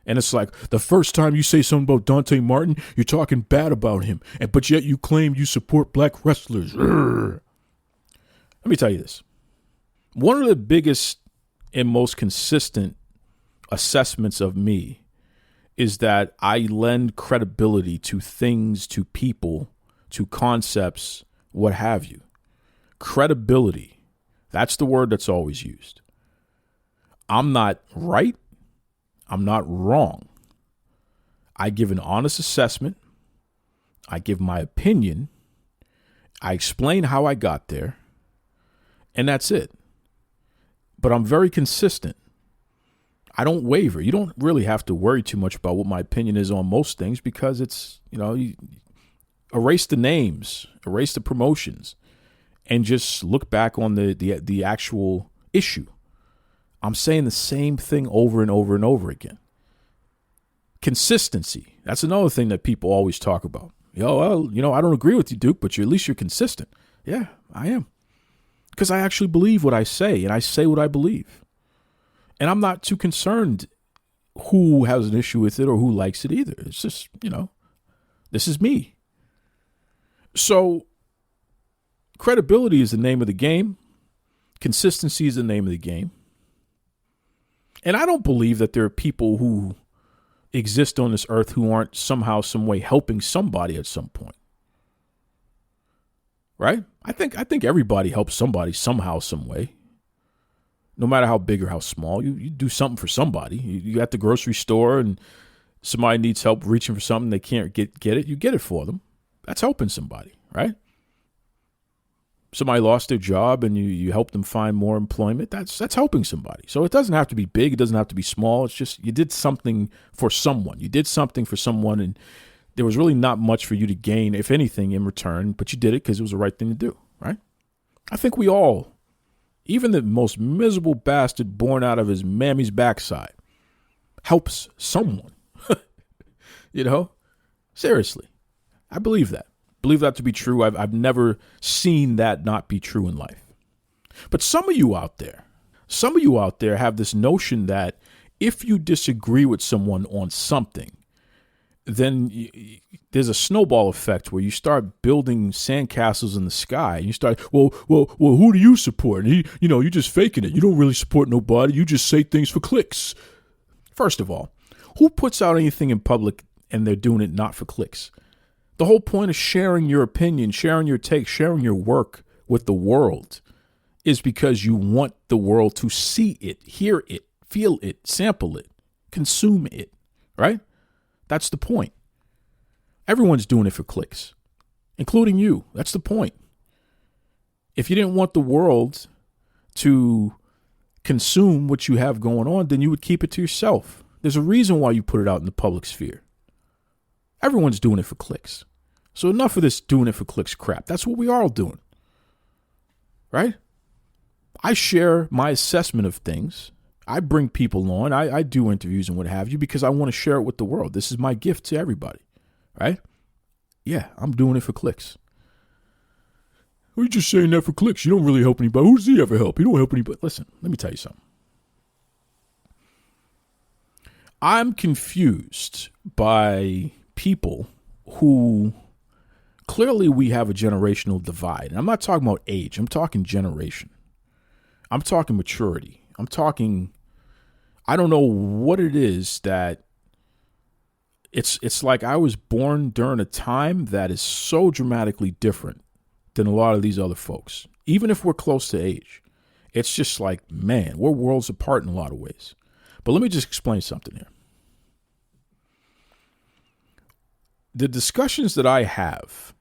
[SPEAKER 2] And it's like, the first time you say something about Dante Martin, you're talking bad about him. But yet you claim you support black wrestlers. Urgh. Let me tell you this. One of the biggest and most consistent assessments of me is that I lend credibility to things, to people, to concepts, what have you. Credibility. That's the word that's always used. I'm not right. I'm not wrong. I give an honest assessment. I give my opinion. I explain how I got there. And that's it. But I'm very consistent. I don't waver. You don't really have to worry too much about what my opinion is on most things because it's, you erase the names, erase the promotions, and just look back on the actual issue. I'm saying the same thing over and over and over again. Consistency. That's another thing that people always talk about. I don't agree with you, Duke, but at least you're consistent. Yeah, I am. Because I actually believe what I say, and I say what I believe. And I'm not too concerned who has an issue with it or who likes it either. It's just, this is me. So credibility is the name of the game. Consistency is the name of the game. And I don't believe that there are people who exist on this earth who aren't somehow, some way helping somebody at some point. Right? I think everybody helps somebody somehow, some way. No matter how big or how small, you do something for somebody. You at the grocery store and somebody needs help reaching for something, they can't get it, you get it for them. That's helping somebody, right? Somebody lost their job and you help them find more employment. That's helping somebody. So it doesn't have to be big. It doesn't have to be small. It's just you did something for someone. You did something for someone, and there was really not much for you to gain, if anything, in return. But you did it because it was the right thing to do, right? I think we all, even the most miserable bastard born out of his mammy's backside, helps someone. Seriously. I believe that. Believe that to be true. I've never seen that not be true in life. But some of you out there have this notion that if you disagree with someone on something, then there's a snowball effect where you start building sandcastles in the sky. And you start, well, who do you support? And you're just faking it. You don't really support nobody. You just say things for clicks. First of all, who puts out anything in public and they're doing it not for clicks? The whole point of sharing your opinion, sharing your take, sharing your work with the world is because you want the world to see it, hear it, feel it, sample it, consume it, right? That's the point. Everyone's doing it for clicks, including you. That's the point. If you didn't want the world to consume what you have going on, then you would keep it to yourself. There's a reason why you put it out in the public sphere. Everyone's doing it for clicks. So enough of this doing it for clicks crap. That's what we are all doing. Right? I share my assessment of things. I bring people on. I do interviews and what have you because I want to share it with the world. This is my gift to everybody. Right? Yeah, I'm doing it for clicks. We're just saying that for clicks. You don't really help anybody. Who does he ever help? You don't help anybody. Listen, let me tell you something. I'm confused by people who clearly we have a generational divide. And I'm not talking about age. I'm talking generation. I'm talking maturity. I'm talking, I don't know what it is that it's like I was born during a time that is so dramatically different than a lot of these other folks. Even if we're close to age, it's just like, man, we're worlds apart in a lot of ways. But let me just explain something here. The discussions that I have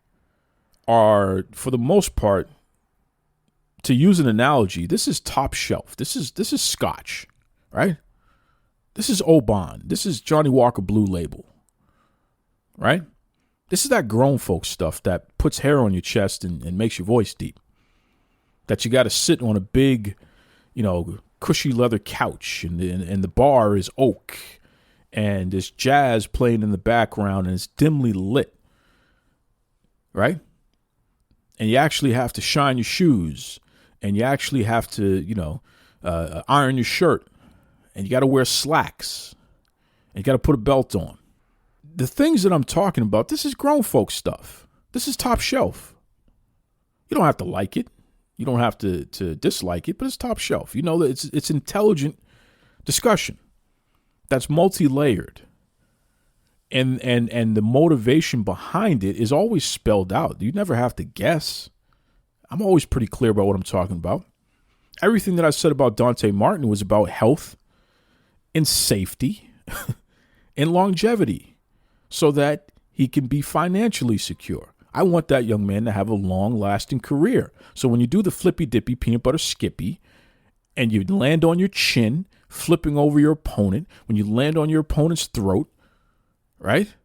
[SPEAKER 2] are, for the most part, to use an analogy, this is top shelf. This is Scotch, right? This is Oban. This is Johnny Walker Blue Label, right? This is that grown folks stuff that puts hair on your chest and makes your voice deep. That you got to sit on a big, cushy leather couch and the bar is oak and there's jazz playing in the background and it's dimly lit, right? And you actually have to shine your shoes and you actually have to, iron your shirt and you got to wear slacks and you got to put a belt on. The things that I'm talking about, this is grown folk stuff. This is top shelf. You don't have to like it. You don't have to dislike it, but it's top shelf. You know that it's intelligent discussion that's multi-layered. And the motivation behind it is always spelled out. You never have to guess. I'm always pretty clear about what I'm talking about. Everything that I said about Dante Martin was about health and safety and longevity so that he can be financially secure. I want that young man to have a long-lasting career. So when you do the flippy-dippy peanut butter skippy and you land on your chin, flipping over your opponent, when you land on your opponent's throat, right?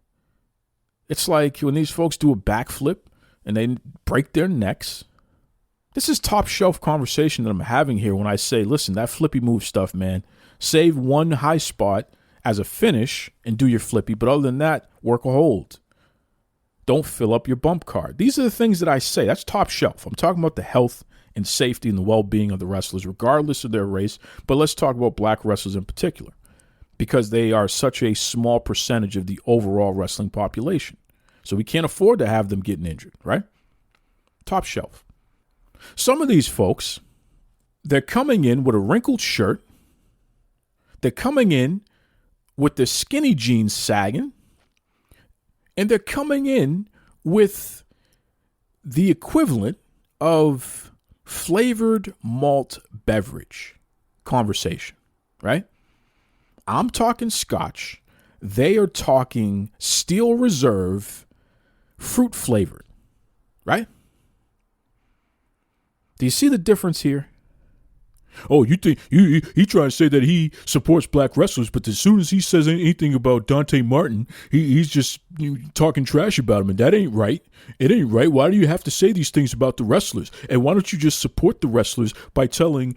[SPEAKER 2] It's like when these folks do a backflip and they break their necks. This is top shelf conversation that I'm having here when I say, listen, that flippy move stuff, man, save one high spot as a finish and do your flippy. But other than that, work a hold. Don't fill up your bump card. These are the things that I say. That's top shelf. I'm talking about the health and safety and the well-being of the wrestlers, regardless of their race. But let's talk about black wrestlers in particular, because they are such a small percentage of the overall wrestling population. So we can't afford to have them getting injured, right? Top shelf. Some of these folks, they're coming in with a wrinkled shirt. They're coming in with their skinny jeans sagging. And they're coming in with the equivalent of flavored malt beverage conversation, right? I'm talking Scotch. They are talking Steel Reserve, fruit flavored, right? Do you see the difference here?
[SPEAKER 7] Oh, you think he trying to say that he supports black wrestlers, but as soon as he says anything about Dante Martin, he's just talking trash about him, and that ain't right. It ain't right. Why do you have to say these things about the wrestlers? And why don't you just support the wrestlers by telling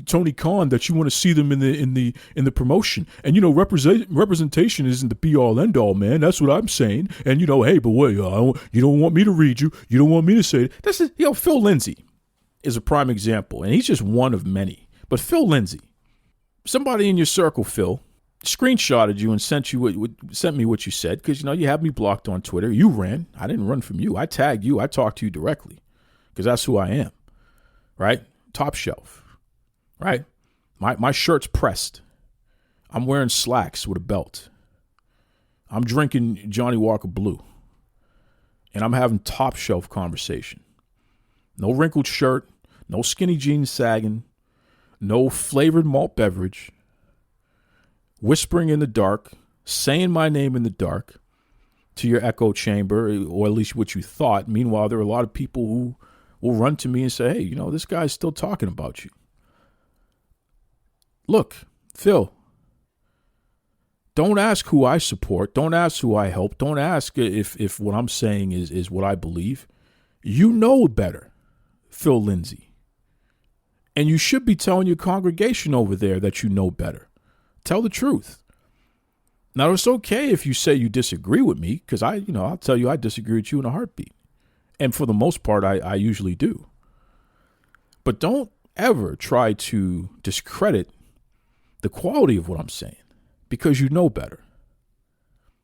[SPEAKER 7] Tony Khan that you want to see them in the promotion? And representation isn't the be all end all, man. That's what I'm saying. And hey, but wait, you don't want me to read you. You don't want me to say it. This is Phil Lindsay is a prime example, and he's just one of many. But Phil Lindsay, somebody in your circle, Phil, screenshotted you and sent me what you said because you have me blocked on Twitter. You ran. I didn't run from you. I tagged you. I talked to you directly because that's who I am, right? Top shelf, right? My shirt's pressed. I'm wearing slacks with a belt. I'm drinking Johnny Walker Blue, and I'm having top shelf conversation. No wrinkled shirt, no skinny jeans sagging, no flavored malt beverage, whispering in the dark, saying my name in the dark to your echo chamber, or at least what you thought. Meanwhile, there are a lot of people who will run to me and say, hey, this guy's still talking about you. Look, Phil, don't ask who I support. Don't ask who I help. Don't ask if what I'm saying is what I believe. You know better, Phil Lindsay. And you should be telling your congregation over there that you know better. Tell the truth. Now, it's okay if you say you disagree with me, because I'll tell you I disagree with you in a heartbeat. And for the most part, I usually do. But don't ever try to discredit the quality of what I'm saying, because you know better.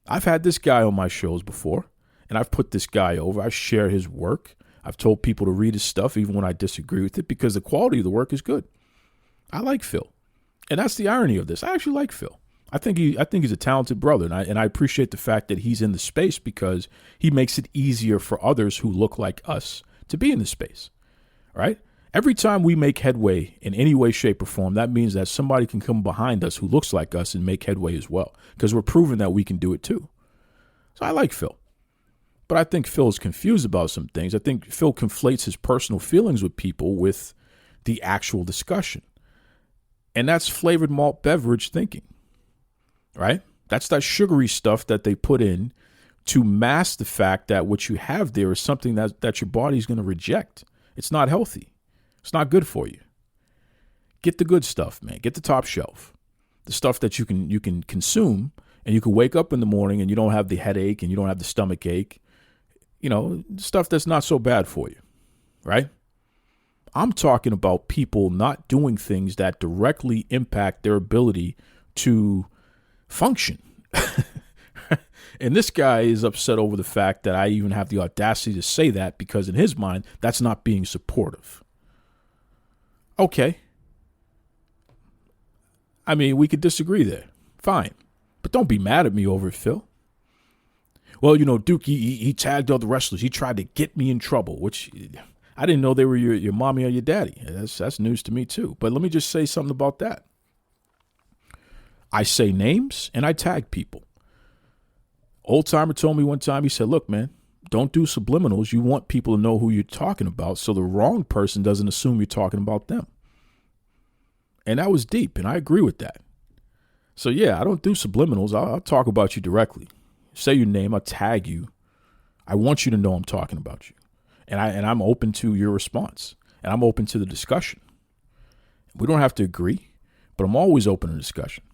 [SPEAKER 7] I've had this guy on my shows before, and I've put this guy over. I've shared his work. I've told people to read his stuff even when I disagree with it, because the quality of the work is good. I like Phil. And that's the irony of this. I actually like Phil. I think he's a talented brother, and I appreciate the fact that he's in the space because he makes it easier for others who look like us to be in the space, right? Every time we make headway in any way, shape, or form, that means that somebody can come behind us who looks like us and make headway as well, because we're proving that we can do it too. So I like Phil. But I think Phil's confused about some things. I think Phil conflates his personal feelings with people with the actual discussion. And that's flavored malt beverage thinking, right? That's that sugary stuff that they put in to mask the fact that what you have there is something that your body's going to reject. It's not healthy. It's not good for you. Get the good stuff, man. Get the top shelf. The stuff that you can consume, and you can wake up in the morning and you don't have the headache and you don't have the stomach ache. Stuff that's not so bad for you, right? I'm talking about people not doing things that directly impact their ability to function. And this guy is upset over the fact that I even have the audacity to say that, because in his mind, that's not being supportive. Okay. I mean, we could disagree there. Fine. But don't be mad at me over it, Phil. Well, Duke, he tagged all the wrestlers. He tried to get me in trouble, which I didn't know they were your mommy or your daddy. That's news to me, too. But let me just say something about that. I say names and I tag people. Old timer told me one time, he said, look, man, don't do subliminals. You want people to know who you're talking about so the wrong person doesn't assume you're talking about them. And that was deep, and I agree with that. So, yeah, I don't do subliminals. I'll talk about you directly. Say your name. I'll tag you. I want you to know I'm talking about you. And I'm open to your response. And I'm open to the discussion. We don't have to agree, but I'm always open to discussion.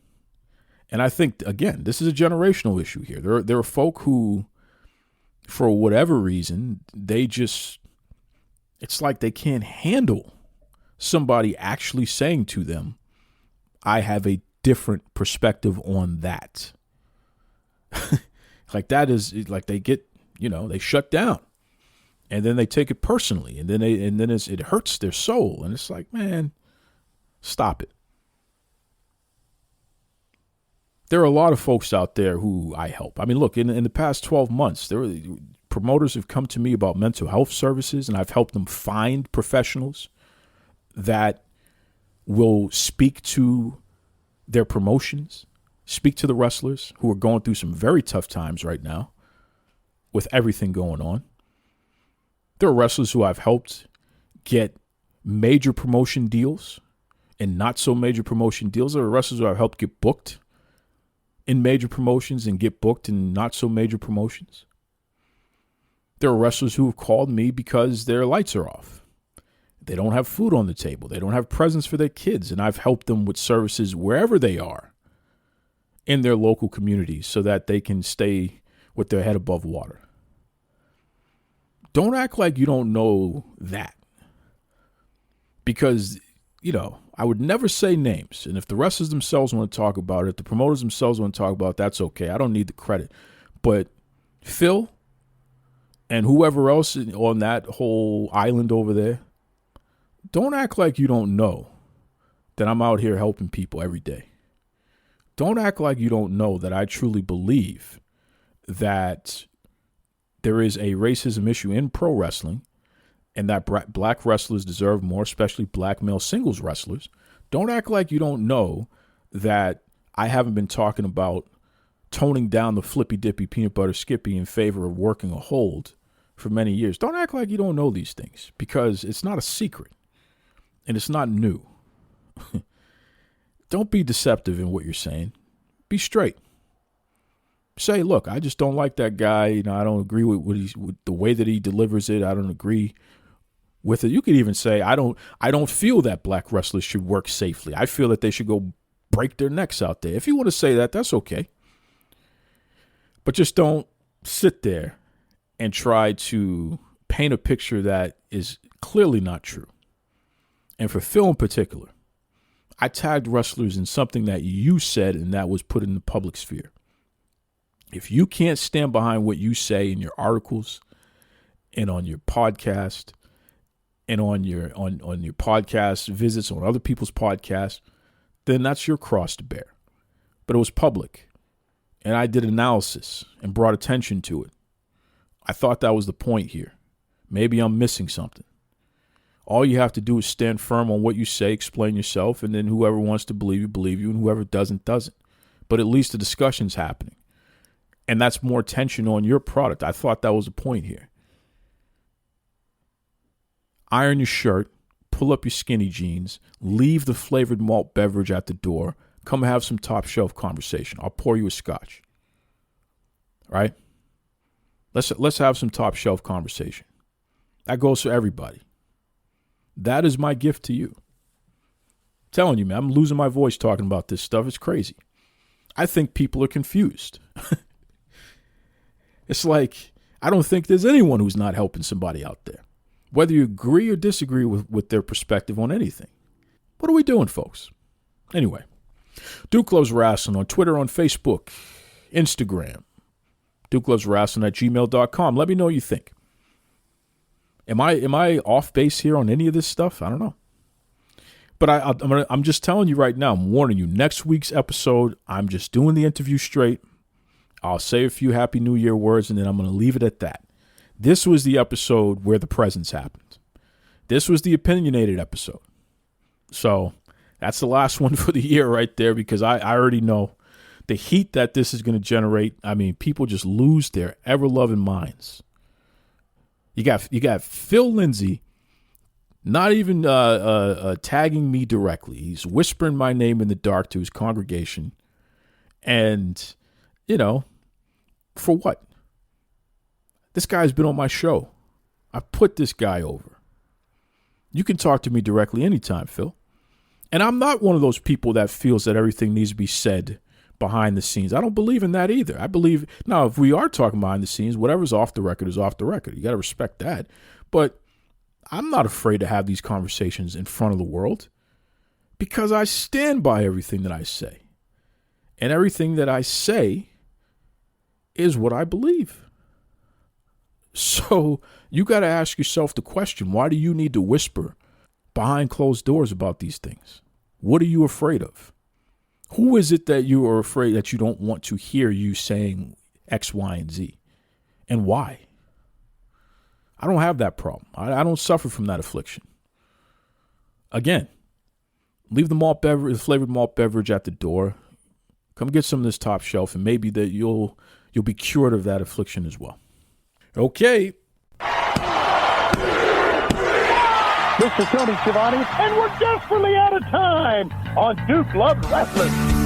[SPEAKER 7] And I think, again, this is a generational issue here. There are folk who, for whatever reason, it's like they can't handle somebody actually saying to them, I have a different perspective on that. Like that is like they get, they shut down, and then they take it personally, and then it hurts their soul, and it's like, man, stop it. There are a lot of folks out there who I help. I mean, look, in the past 12 months, promoters have come to me about mental health services, and I've helped them find professionals that will speak to their promotions, speak to the wrestlers who are going through some very tough times right now with everything going on. There are wrestlers who I've helped get major promotion deals in not so major promotion deals. There are wrestlers who I've helped get booked in major promotions and get booked in not so major promotions. There are wrestlers who have called me because their lights are off. They don't have food on the table. They don't have presents for their kids. And I've helped them with services wherever they are in their local communities so that they can stay with their head above water. Don't act like you don't know that. Because, I would never say names. And if the wrestlers themselves want to talk about it, if the promoters themselves want to talk about it, that's okay. I don't need the credit. But Phil and whoever else on that whole island over there, don't act like you don't know that I'm out here helping people every day. Don't act like you don't know that I truly believe that there is a racism issue in pro wrestling and that black wrestlers deserve more, especially black male singles wrestlers. Don't act like you don't know that I haven't been talking about toning down the flippy dippy peanut butter skippy in favor of working a hold for many years. Don't act like you don't know these things, because it's not a secret and it's not new. Don't be deceptive in what you're saying. Be straight. Say, look, I just don't like that guy. I don't agree with the way that he delivers it. I don't agree with it. You could even say, I don't feel that black wrestlers should work safely. I feel that they should go break their necks out there. If you want to say that, that's okay. But just don't sit there and try to paint a picture that is clearly not true. And for Phil in particular, I tagged wrestlers in something that you said and that was put in the public sphere. If you can't stand behind what you say in your articles and on your podcast and on your podcast visits on other people's podcasts, then that's your cross to bear. But it was public, and I did analysis and brought attention to it. I thought that was the point here. Maybe I'm missing something. All you have to do is stand firm on what you say, explain yourself, and then whoever wants to believe you, and whoever doesn't. But at least the discussion's happening. And that's more attention on your product. I thought that was the point here. Iron your shirt, pull up your skinny jeans, leave the flavored malt beverage at the door, come have some top shelf conversation. I'll pour you a scotch. Right? Let's have some top shelf conversation. That goes for everybody. That is my gift to you. I'm telling you, man, I'm losing my voice talking about this stuff. It's crazy. I think people are confused. It's like, I don't think there's anyone who's not helping somebody out there, whether you agree or disagree with their perspective on anything. What are we doing, folks? Anyway, Duke Loves Rasslin on Twitter, on Facebook, Instagram. DukeLovesRasslin@gmail.com. Let me know what you think. Am I off base here on any of this stuff? I don't know. But I'm just telling you right now, I'm warning you, next week's episode, I'm just doing the interview straight. I'll say a few Happy New Year words, and then I'm going to leave it at that. This was the episode where the presents happened. This was the opinionated episode. So that's the last one for the year right there, because I already know the heat that this is going to generate. I mean, people just lose their ever-loving minds. You got Phil Lindsay not even tagging me directly. He's whispering my name in the dark to his congregation. And, for what? This guy's been on my show. I put this guy over. You can talk to me directly anytime, Phil. And I'm not one of those people that feels that everything needs to be said behind the scenes. I don't believe in that either. I believe, now, if we are talking behind the scenes, whatever's off the record is off the record. You got to respect that. But I'm not afraid to have these conversations in front of the world because I stand by everything that I say. And everything that I say is what I believe. So you got to ask yourself the question, why do you need to whisper behind closed doors about these things? What are you afraid of? Who is it that you are afraid that you don't want to hear you saying X, Y, and Z? And why? I don't have that problem. I don't suffer from that affliction. Again, leave the flavored malt beverage at the door. Come get some of this top shelf, and maybe that you'll be cured of that affliction as well. Okay.
[SPEAKER 8] Mr. Tony Schiavone, and we're desperately out of time on Duke Loves Rasslin.